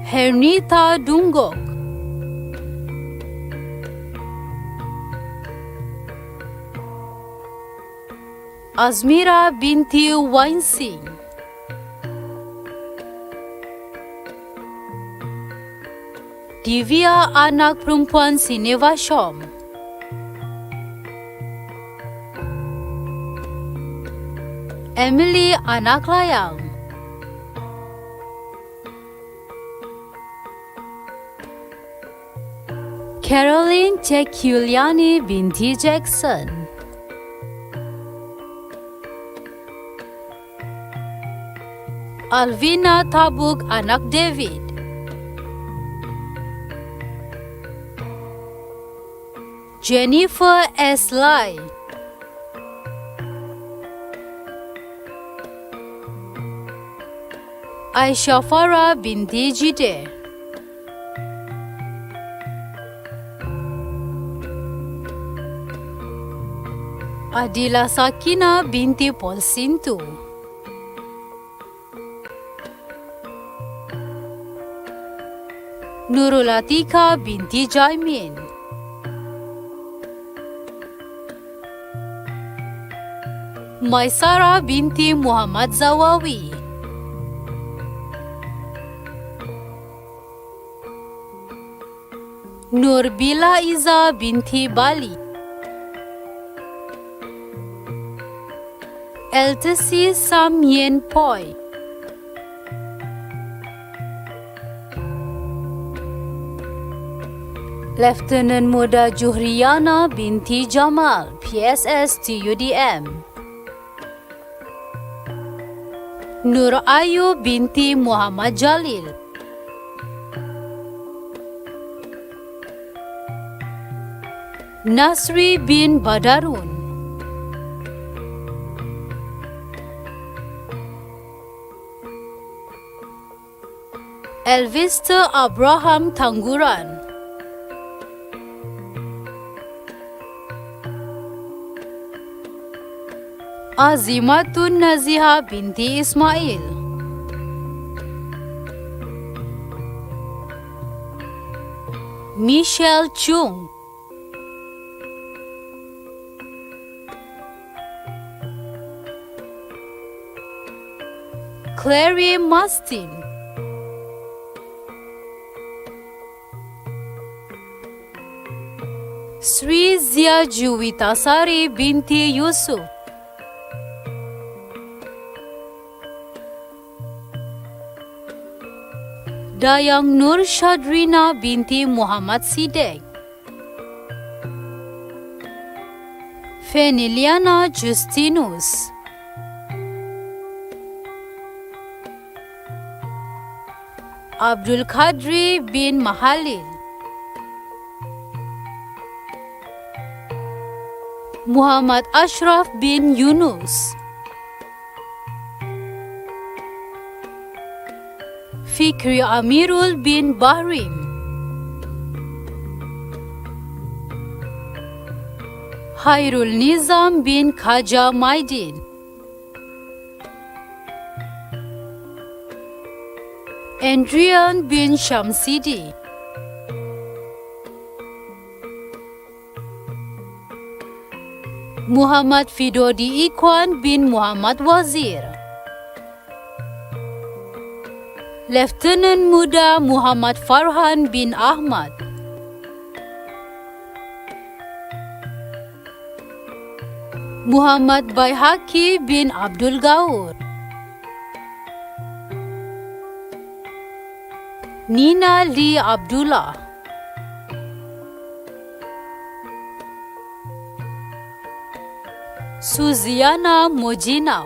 Hernita Dungok. Azmira binti Wainsing. Divya anak perempuan Sineva Shom. Emily anak layang. Caroline Cekuliani binti Jackson. Alvina Tabuk anak David. Jennifer S. Lai. Aisyah Farah binti Jide. Adila Sakina binti Polsintu. Nurul Atika binti Jaimin. Maisara binti Muhammad Zawawi. Nurbila Iza binti Bali. Eltesi Sam Yen Poi. Lieutenant Muda Juhriana binti Jamal, PSS TUDM. Nur Ayu binti Muhammad Jalil. Nasri bin Badarun. Elvista Abraham Tangguran. Azimatun Naziha binti Ismail. Michelle Chung. Clary Mastin. Sri Zia Juwitasari binti Yusuf. Dayang Nur Shadrina binti Muhammad Sidek. Feniliana Justinus. Abdul Qadri bin Mahalil. Muhammad Ashraf bin Yunus. Fikri Amirul bin Bahrim. Hairul Nizam bin Khaja Maidin. Andrian bin Shamsidi. Muhammad Fidodi Ikwan bin Muhammad Wazir. Lieutenant Muda Muhammad Farhan bin Ahmad. Muhammad Baihaki bin Abdul Gaur. Nina Lee Abdullah. Suziana Mojinau.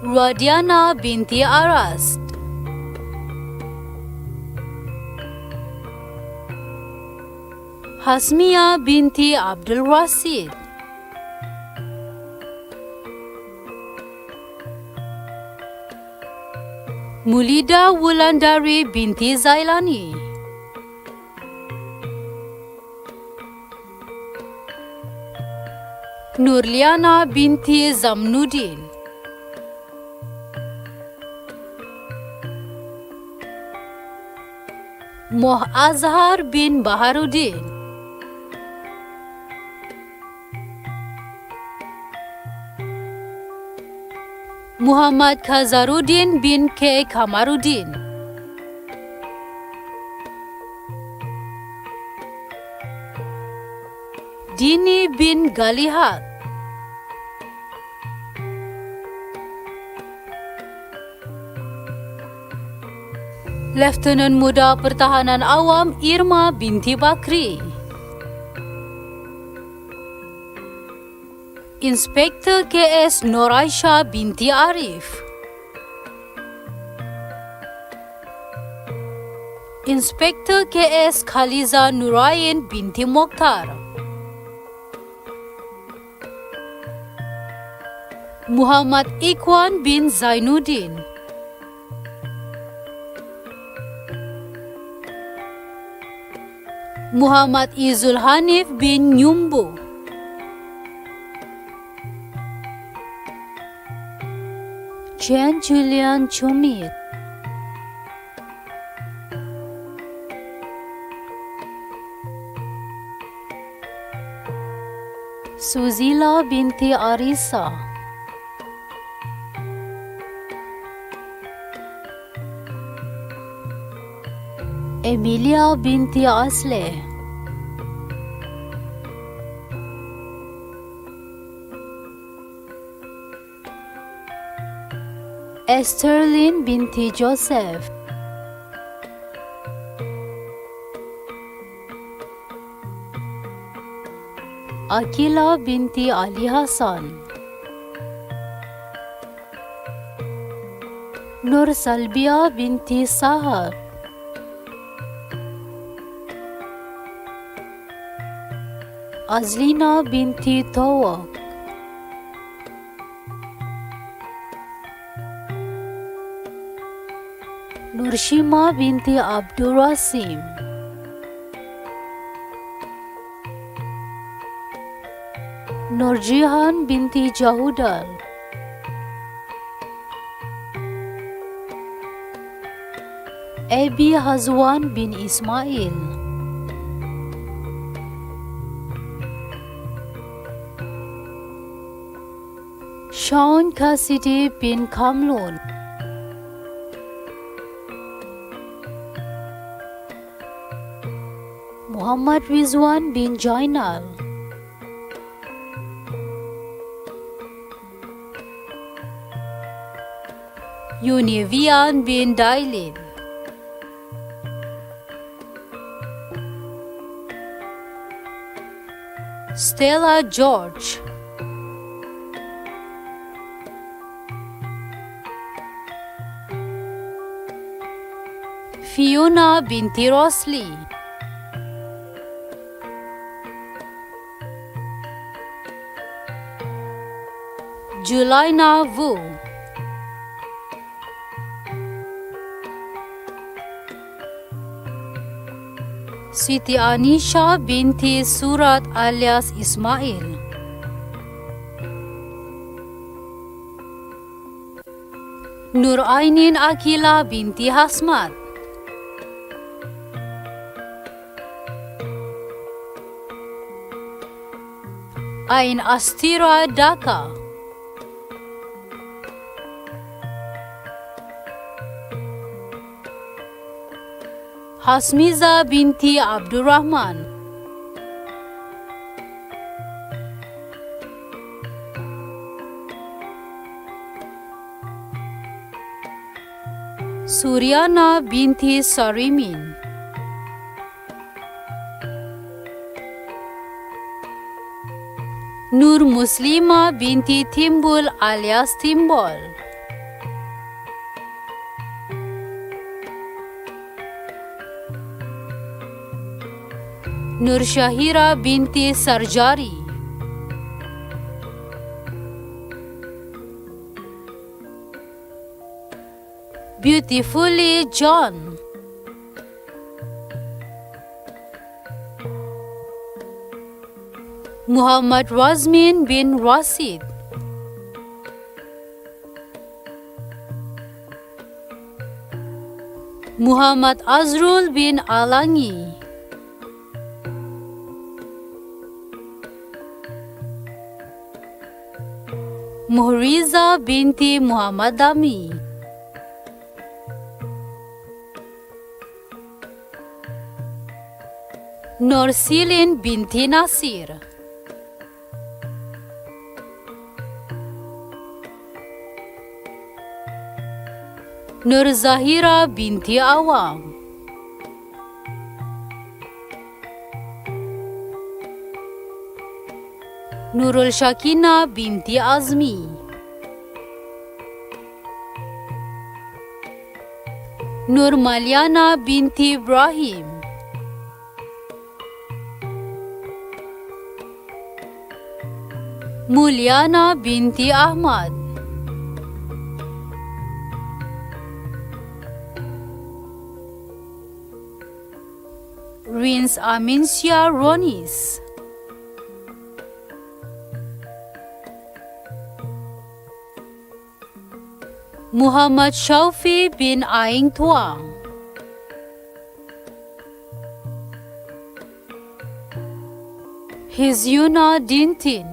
Radiana binti Aras. Hasmia binti Abdul Rasid. Mulida Wulandari binti Zailani. Nurliana binti Zamnuddin. Moh Azhar bin Baharuddin. Muhammad Khazaruddin bin K. Kamaruddin. Dini bin Galihat, Lieutenant Muda Pertahanan Awam Irma binti Bakri, Inspektur KS Noraisha binti Arif, Inspektur KS Khaliza Nurain binti Mokhtar, Muhammad Ikwan bin Zainuddin, Muhammad Izul Hanif bin Nyumbu, Chen Julian Chumit, Suzila binti Arisa, Emilia binti Asleh, Esterlin binti Joseph, Akila binti Ali Hasan, Nur Salbia binti Sahar, Azlina binti Tawak, Nurshima binti Abdul Rasim, Nurjihan binti Jahudal, Abi Hazwan bin Ismail, Sean Cassidy bin Kamlun, Muhammad Rizwan bin Jainal, Yunivian bin Dailin, Stella George, Fiona binti Rosli, Julaina Wu, Siti Anisha binti Surat alias Ismail, Nur Ainin Akila binti Hasmat, Ain Astira Daka, Hasmiza binti Abdurrahman, Suryana binti Sarimin, Nur Muslima binti Timbul alias Timbol, Nur Syahira binti Sarjari, Beautifully John, Muhammad Razmin bin Rasid, Muhammad Azrul bin Alangi, Muhriza binti Muhammad Dami, Norsilin binti Nasir, Nur Zahira binti Awang, Nurul Shakina binti Azmi, Nur Maliana binti Ibrahim, Mulyana binti Ahmad, Rins Aminsia Ronis, Muhammad Shaufi bin Aing Tuang, Hizyuna Dintin,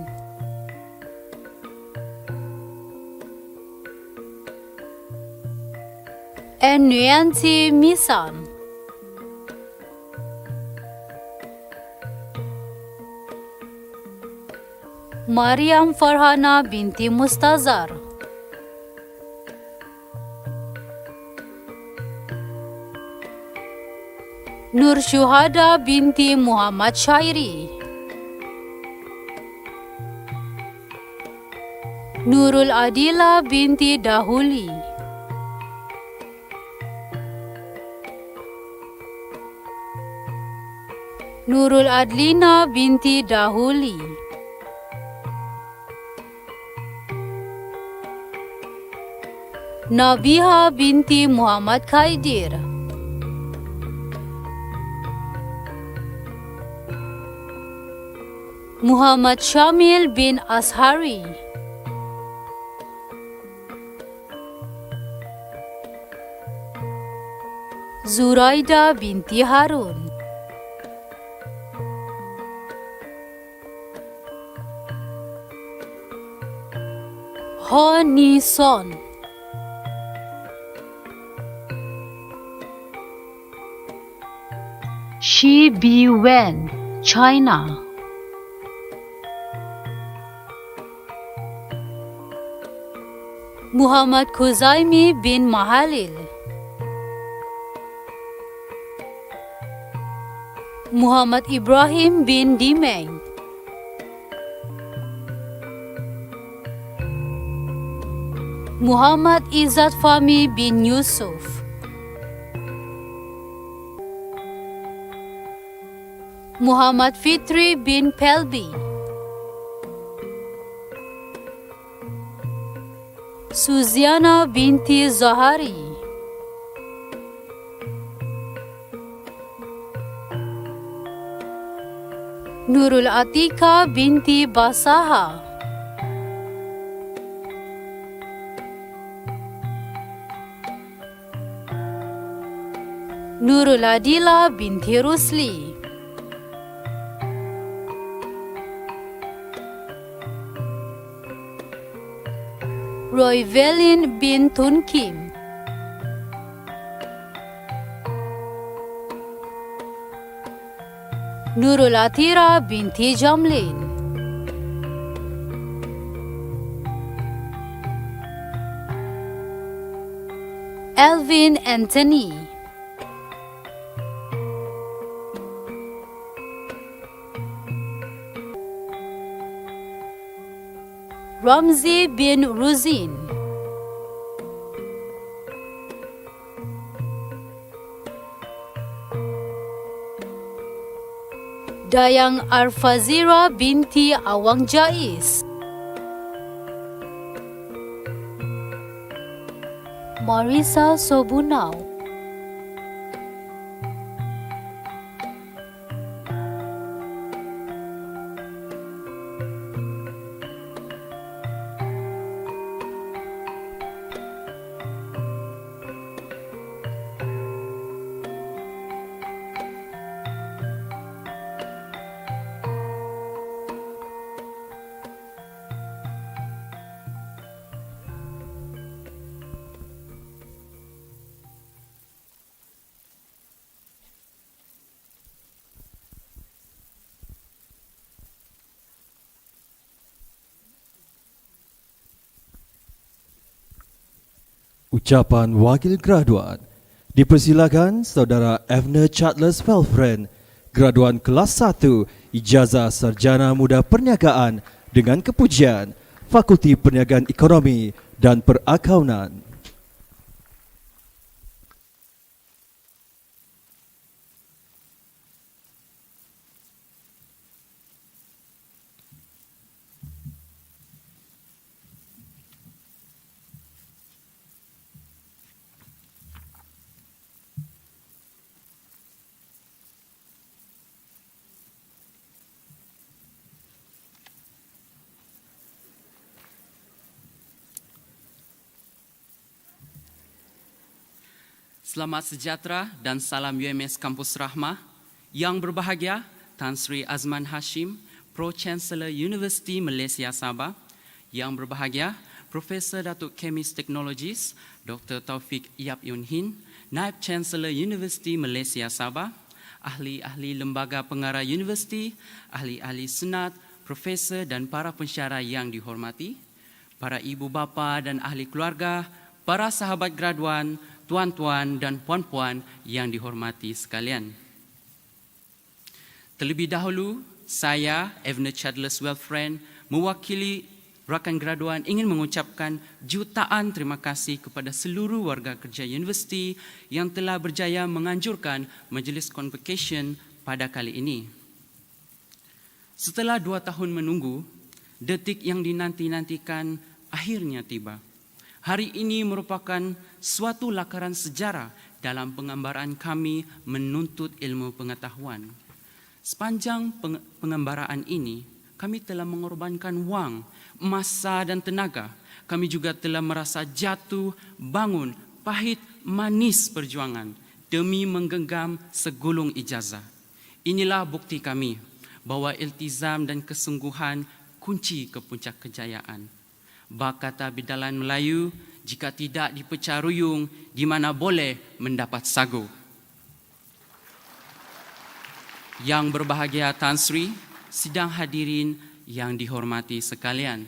Nuyanti Misan, Mariam Farhana binti Mustazar, Nur Syuhada binti Muhammad Syairi, Nurul Adila binti Dahuli, Nurul Adlina binti Dahuli, Nabiha binti Muhammad Khaidir, Muhammad Syamil bin Ashari, Zuraida binti Harun, Ho Ni Son, Shi Bi Wen, China, Muhammad Khuzaimi bin Mahalil, Muhammad Ibrahim bin Dimeng, Muhammad Izzat Fahmi bin Yusuf, Muhammad Fitri bin Pelbi, Suziana binti Zahari, Nurul Atika binti Basaha, Nurul Adila binti Rusli, Roy Velin bin Tunkim, Nurul Atira binti Jamlin, Elvin Anthony, Ramzi bin Ruzin, Dayang Arfazira binti Awang Jais, Marisa Sobunau, Ucapan Wakil Graduan. Dipersilakan Saudara Evna Charles Welfriend, graduan kelas 1 Ijazah Sarjana Muda Perniagaan dengan kepujian Fakulti Perniagaan Ekonomi dan Perakaunan. Selamat sejahtera dan salam UMS Kampus Rahmah. Yang berbahagia, Tan Sri Azman Hashim, Pro-Chancellor Universiti Malaysia Sabah. Yang berbahagia, Profesor Datuk Kemis Teknologis, Dr. Taufik Yap Yun Hin, Naib Chancellor Universiti Malaysia Sabah, ahli-ahli lembaga pengarah universiti, ahli-ahli senat, profesor dan para pensyarah yang dihormati, para ibu bapa dan ahli keluarga, para sahabat graduan, tuan-tuan dan puan-puan yang dihormati sekalian. Terlebih dahulu, saya, Evna Charles Welfriend, mewakili rakan graduan ingin mengucapkan jutaan terima kasih kepada seluruh warga kerja universiti yang telah berjaya menganjurkan Majlis Convocation pada kali ini. Setelah 2 tahun menunggu, detik yang dinanti-nantikan akhirnya tiba. Hari ini merupakan suatu lakaran sejarah dalam penggambaran kami menuntut ilmu pengetahuan. Sepanjang pengembaraan ini, kami telah mengorbankan wang, masa dan tenaga. Kami juga telah merasa jatuh, bangun, pahit, manis perjuangan demi menggenggam segulung ijazah. Inilah bukti kami bahawa iltizam dan kesungguhan kunci ke puncak kejayaan. Bak kata bidalan Melayu, jika tidak dipecah ruyung, di mana boleh mendapat sagu. Yang berbahagia Tan Sri, sidang hadirin yang dihormati sekalian.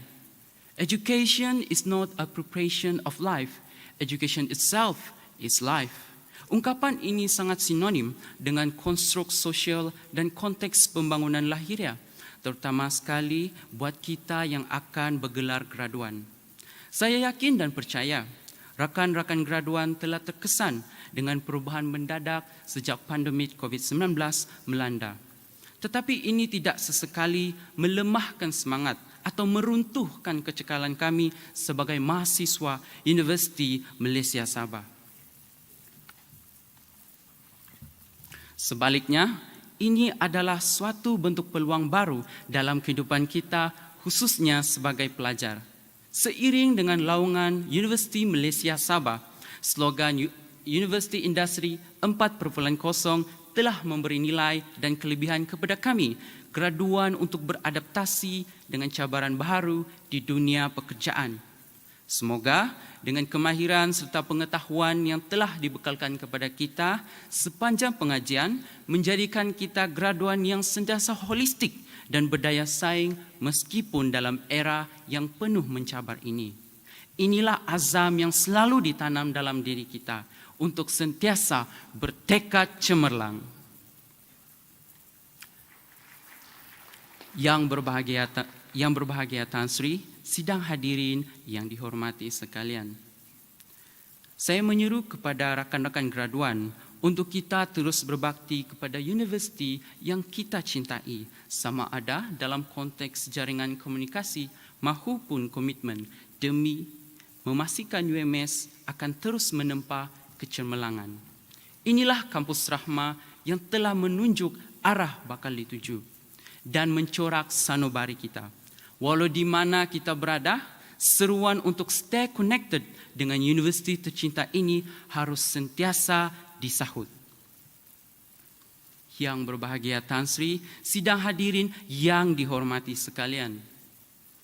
Education is not a preparation of life. Education itself is life. Ungkapan ini sangat sinonim dengan konstruk sosial dan konteks pembangunan lahiriah, terutama sekali buat kita yang akan bergelar graduan. Saya yakin dan percaya rakan-rakan graduan telah terkesan dengan perubahan mendadak sejak pandemik COVID-19 melanda. Tetapi ini tidak sesekali melemahkan semangat atau meruntuhkan kecekalan kami sebagai mahasiswa Universiti Malaysia Sabah. Sebaliknya, ini adalah suatu bentuk peluang baru dalam kehidupan kita, khususnya sebagai pelajar. Seiring dengan laungan Universiti Malaysia Sabah, slogan Universiti Industri 4.0 telah memberi nilai dan kelebihan kepada kami, graduan, untuk beradaptasi dengan cabaran baru di dunia pekerjaan. Semoga dengan kemahiran serta pengetahuan yang telah dibekalkan kepada kita sepanjang pengajian menjadikan kita graduan yang sentiasa holistik dan berdaya saing meskipun dalam era yang penuh mencabar ini. Inilah azam yang selalu ditanam dalam diri kita untuk sentiasa bertekad cemerlang. Yang berbahagia Tan Sri, sidang hadirin yang dihormati sekalian. Saya menyeru kepada rakan-rakan graduan untuk kita terus berbakti kepada universiti yang kita cintai, sama ada dalam konteks jaringan komunikasi maupun komitmen demi memastikan UMS akan terus menempa kecemerlangan. Inilah kampus Rahmah yang telah menunjuk arah bakal dituju dan mencorak sanubari kita. Walau di mana kita berada, seruan untuk stay connected dengan universiti tercinta ini harus sentiasa disahut. Yang berbahagia Tan Sri, sidang hadirin yang dihormati sekalian.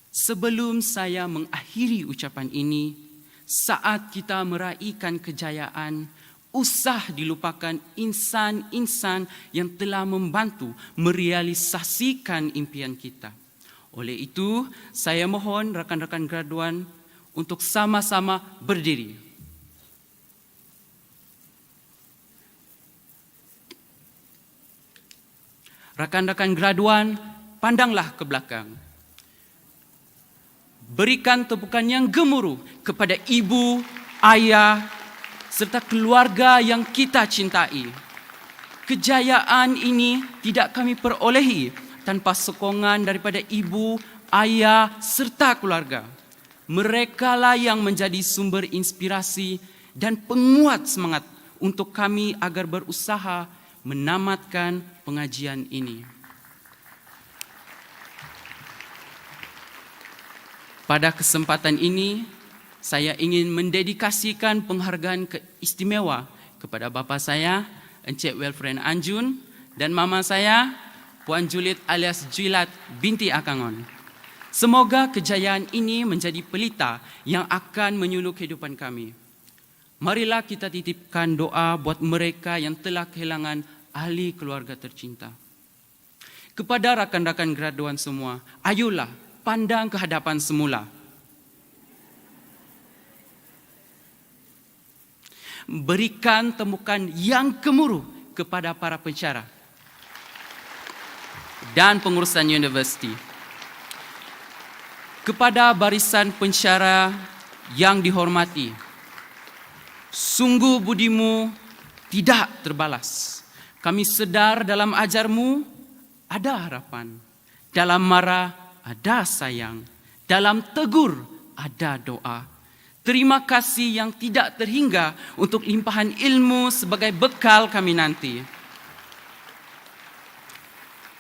Sebelum saya mengakhiri ucapan ini, saat kita meraihkan kejayaan, usah dilupakan insan-insan yang telah membantu merealisasikan impian kita. Oleh itu, saya mohon rakan-rakan graduan untuk sama-sama berdiri. Rakan-rakan graduan, pandanglah ke belakang. Berikan tepukan yang gemuruh kepada ibu, ayah, serta keluarga yang kita cintai. Kejayaan ini tidak kami perolehi tanpa sokongan daripada ibu, ayah, serta keluarga. Merekalah yang menjadi sumber inspirasi dan penguat semangat untuk kami agar berusaha menamatkan pengajian ini. Pada kesempatan ini, saya ingin mendedikasikan penghargaan istimewa kepada bapa saya, Encik Wilfred Anjun, dan mama saya, Puan Juliet alias Juilat binti Akangon. Semoga kejayaan ini menjadi pelita yang akan menyuluh kehidupan kami. Marilah kita titipkan doa buat mereka yang telah kehilangan ahli keluarga tercinta. Kepada rakan-rakan graduan semua, ayolah pandang ke hadapan semula. Berikan temukan yang gemuruh kepada para pensyarah dan pengurusan universiti. Kepada barisan pensyarah yang dihormati, sungguh budimu tidak terbalas. Kami sedar dalam ajarmu ada harapan, dalam marah ada sayang, dalam tegur ada doa. Terima kasih yang tidak terhingga untuk limpahan ilmu sebagai bekal kami nanti.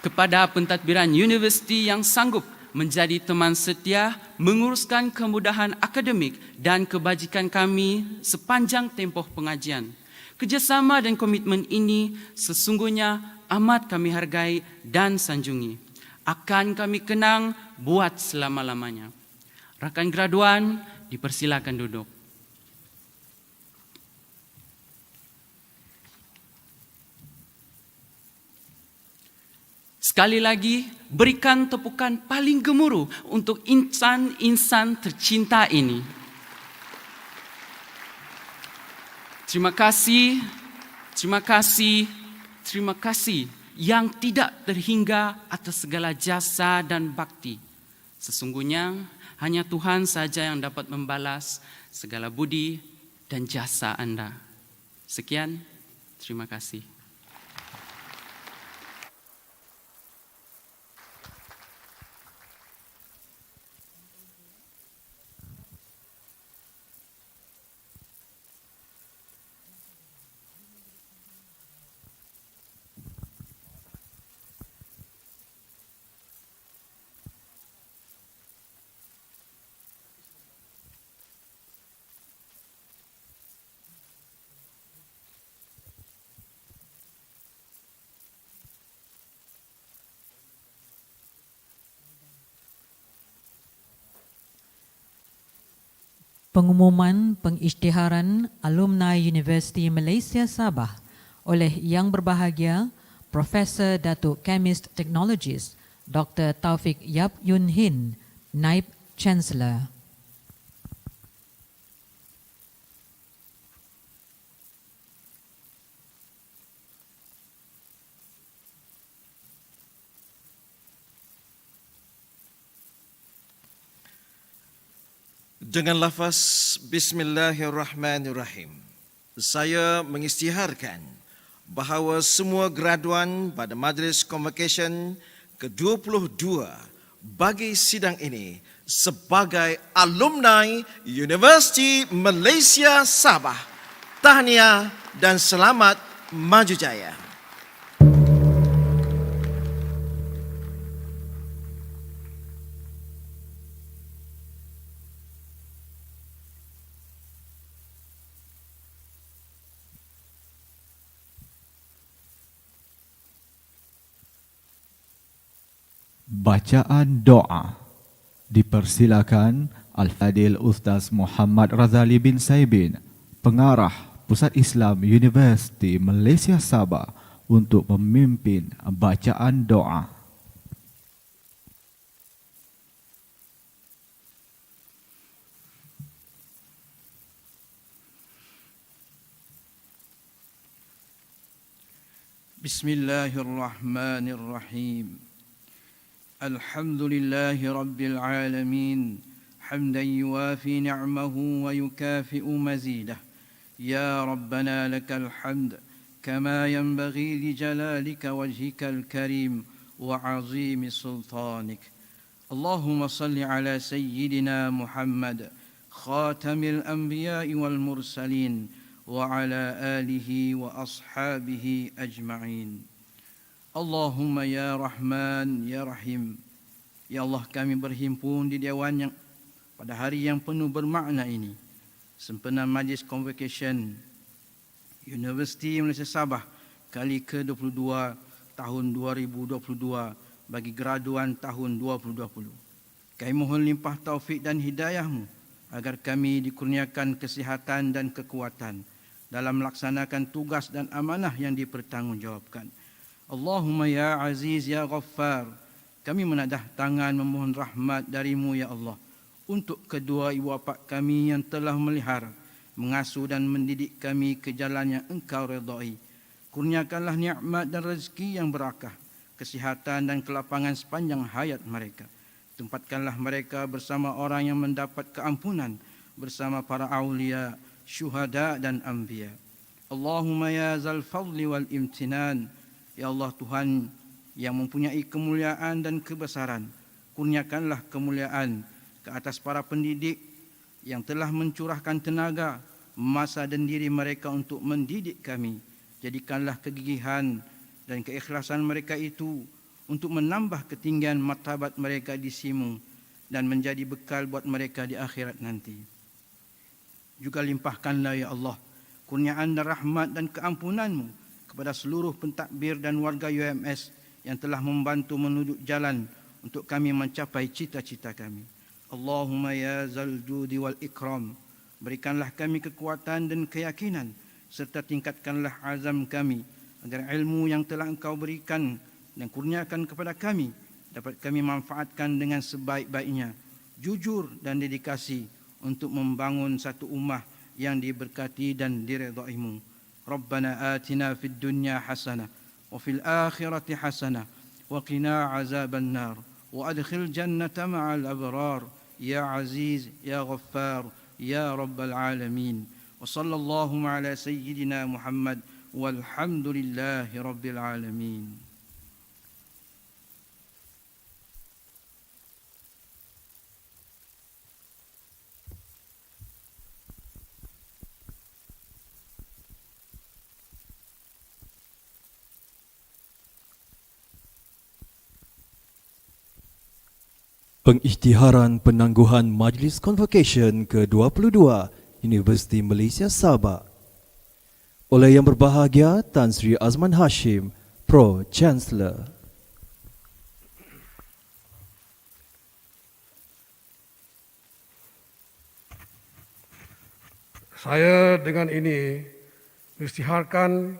Kepada pentadbiran universiti yang sanggup menjadi teman setia, menguruskan kemudahan akademik dan kebajikan kami sepanjang tempoh pengajian. Kerjasama dan komitmen ini sesungguhnya amat kami hargai dan sanjungi. Akan kami kenang buat selama-lamanya. Rakan graduan, dipersilakan duduk. Sekali lagi, berikan tepukan paling gemuruh untuk insan-insan tercinta ini. Terima kasih, terima kasih, terima kasih yang tidak terhingga atas segala jasa dan bakti. Sesungguhnya hanya Tuhan saja yang dapat membalas segala budi dan jasa Anda. Sekian, terima kasih. Pengumuman pengisytiharan alumni Universiti Malaysia Sabah oleh Yang Berbahagia Profesor Datuk Chemist Technologist Dr. Taufik Yap Yun Hin, Naib Chancellor. Dengan lafaz Bismillahirrahmanirrahim, saya mengisytiharkan bahawa semua graduan pada Majlis Konvokesyen ke-22 bagi sidang ini sebagai alumni Universiti Malaysia Sabah, tahniah dan selamat maju jaya. Bacaan doa. Dipersilakan Al-Fadil Ustaz Muhammad Razali bin Saibin, Pengarah Pusat Islam Universiti Malaysia Sabah untuk memimpin bacaan doa. بسم الله الرحمن الرحيم الحمد لله رب العالمين حمدا يوافي نعمه ويكافئ مزيده يا ربنا لك الحمد كما ينبغي لجلالك وجهك الكريم وعظيم سلطانك اللهم صل على سيدنا محمد خاتم الأنبياء والمرسلين وعلى آله وأصحابه أجمعين Allahumma ya Rahman ya Rahim. Ya Allah, kami berhimpun di Dewan yang pada hari yang penuh bermakna ini, sempena Majlis Convocation Universiti Malaysia Sabah kali ke-22 tahun 2022 bagi graduan tahun 2020. Kami mohon limpah taufik dan hidayah-Mu agar kami dikurniakan kesihatan dan kekuatan dalam melaksanakan tugas dan amanah yang dipertanggungjawabkan. Allahumma ya Aziz ya Ghaffar, kami menadah tangan memohon rahmat dari-Mu ya Allah untuk kedua ibu bapa kami yang telah melihara, mengasuh dan mendidik kami ke jalan yang Engkau redai. Kurniakanlah nikmat dan rezeki yang berakah, kesihatan dan kelapangan sepanjang hayat mereka. Tempatkanlah mereka bersama orang yang mendapat keampunan, bersama para awliya, syuhada dan anbiya. Allahumma ya zal fadli wal imtinan. Ya Allah, Tuhan yang mempunyai kemuliaan dan kebesaran, kurniakanlah kemuliaan ke atas para pendidik yang telah mencurahkan tenaga, masa dan diri mereka untuk mendidik kami. Jadikanlah kegigihan dan keikhlasan mereka itu untuk menambah ketinggian martabat mereka di sini dan menjadi bekal buat mereka di akhirat nanti. Juga limpahkanlah ya Allah kurniaan dan rahmat dan keampunan-Mu kepada seluruh pentadbir dan warga UMS yang telah membantu menunjuk jalan untuk kami mencapai cita-cita kami. Allahumma ya zal judi wal ikram, berikanlah kami kekuatan dan keyakinan serta tingkatkanlah azam kami agar ilmu yang telah Engkau berikan dan kurniakan kepada kami dapat kami manfaatkan dengan sebaik-baiknya, jujur dan dedikasi untuk membangun satu ummah yang diberkati dan diredai-Mu. Rabbana atina fid dunya hasanah wa fil akhirati hasanah wa qina azaban nar wa adkhil jannata ma'al abrar ya aziz ya ghaffar ya rabbal alamin. Wa sallallahu ala sayyidina Muhammad walhamdulillahi rabbil alamin. Pengisytiharan penangguhan Majlis Convocation ke-22 Universiti Malaysia Sabah oleh Yang Berbahagia Tan Sri Azman Hashim, Pro Chancellor. Saya dengan ini mengisytiharkan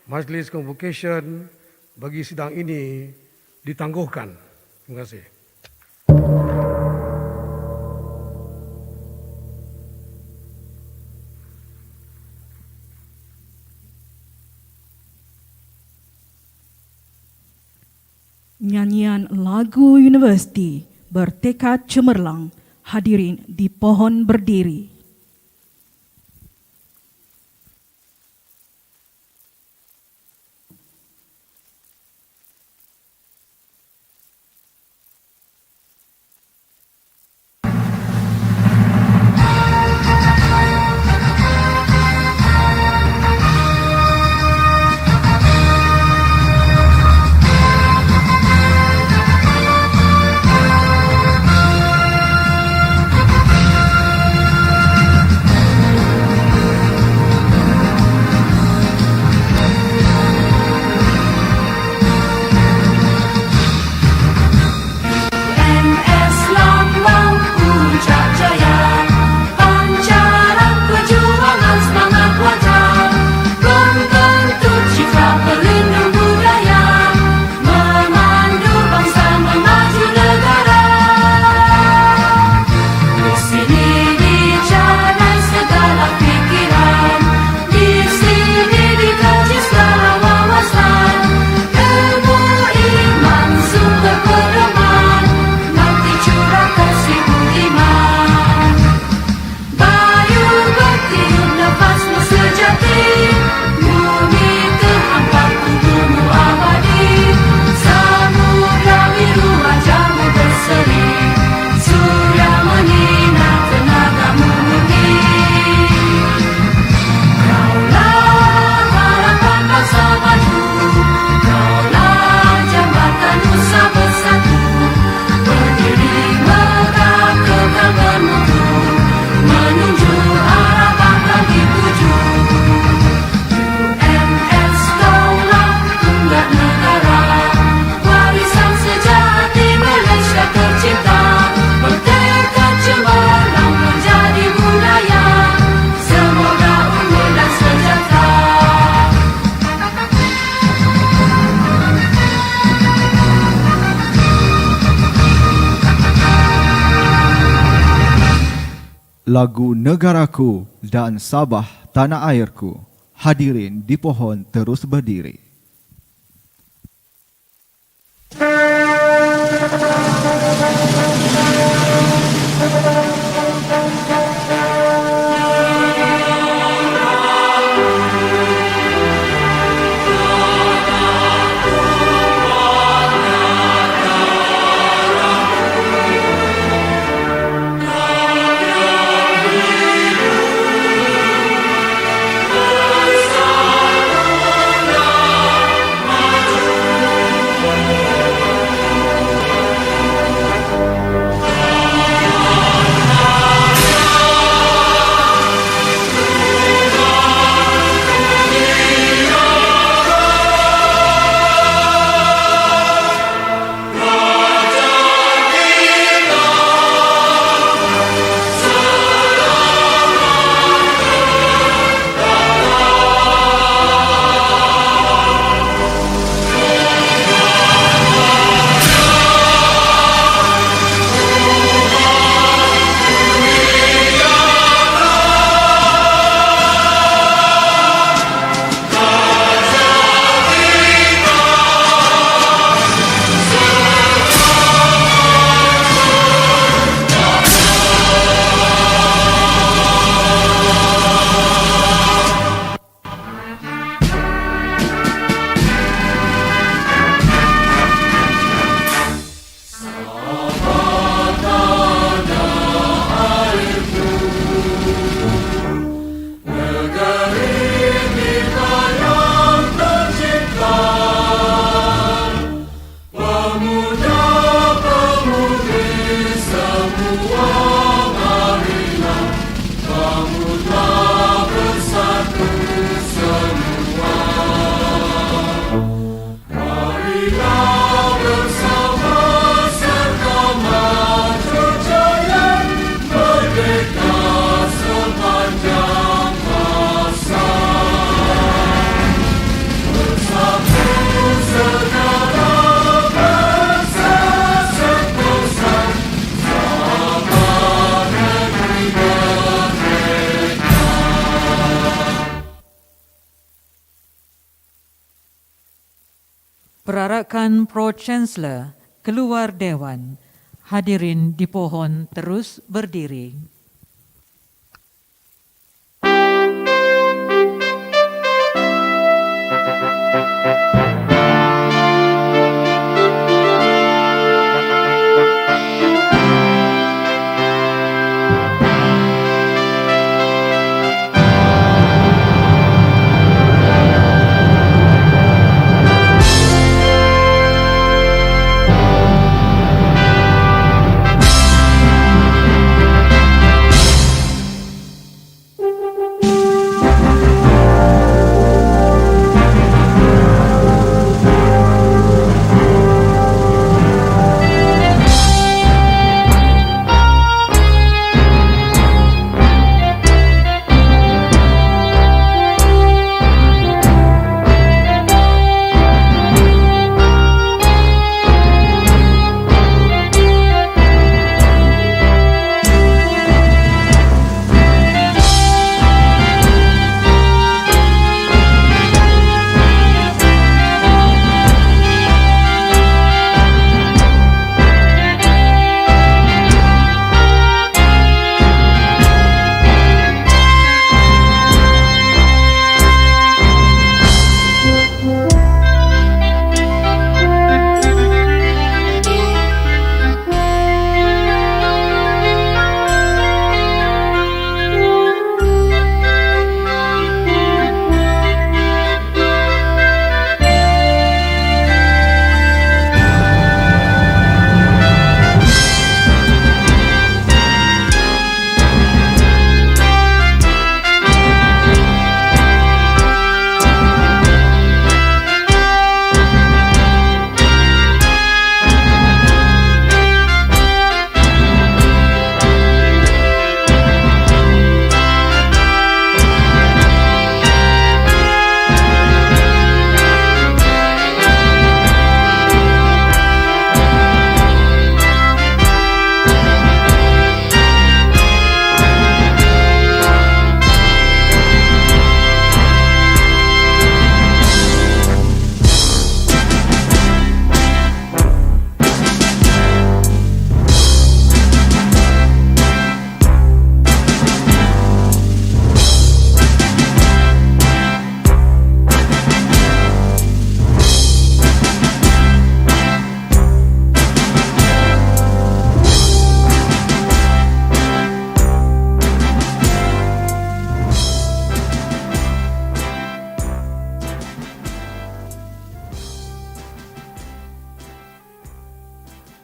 Majlis Convocation bagi sidang ini ditangguhkan. Terima kasih. Nyanyian lagu Universiti bertekad cemerlang, hadirin dipohon berdiri. lagu Negaraku dan Sabah Tanah Airku. Hadirin dipohon terus berdiri. Perarakan Pro Chancellor keluar Dewan. Hadirin dipohon terus berdiri.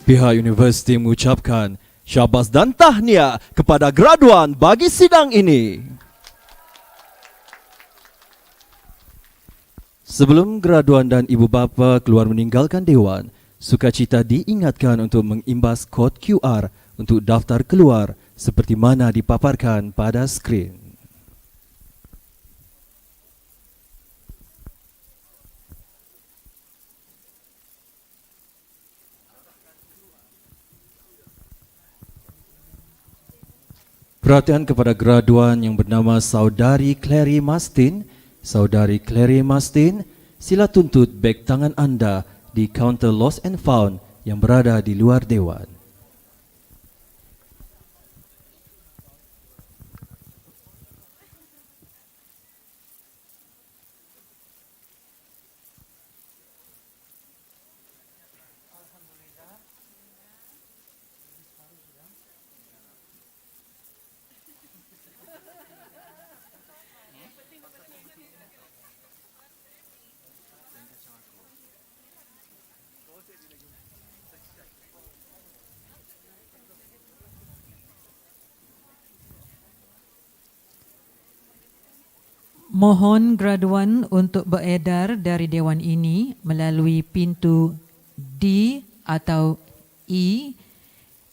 Pihak universiti mengucapkan syabas dan tahniah kepada graduan bagi sidang ini. Sebelum graduan dan ibu bapa keluar meninggalkan Dewan, sukacita diingatkan untuk mengimbas kod QR untuk daftar keluar seperti mana dipaparkan pada skrin. Perhatian kepada graduan yang bernama Saudari Clary Mastin. Saudari Clary Mastin, sila tuntut beg tangan anda di kaunter Lost and Found yang berada di luar Dewan. Mohon graduan untuk beredar dari Dewan ini melalui pintu D atau E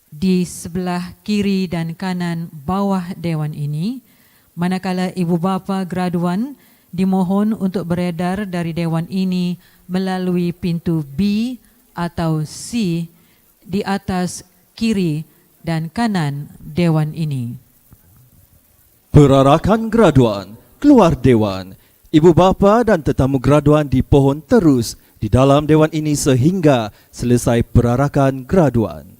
di sebelah kiri dan kanan bawah Dewan ini, manakala ibu bapa graduan dimohon untuk beredar dari Dewan ini melalui pintu B atau C di atas kiri dan kanan Dewan ini. Perarakan graduan keluar Dewan. Ibu bapa dan tetamu graduan dipohon terus di dalam Dewan ini sehingga selesai perarakan graduan.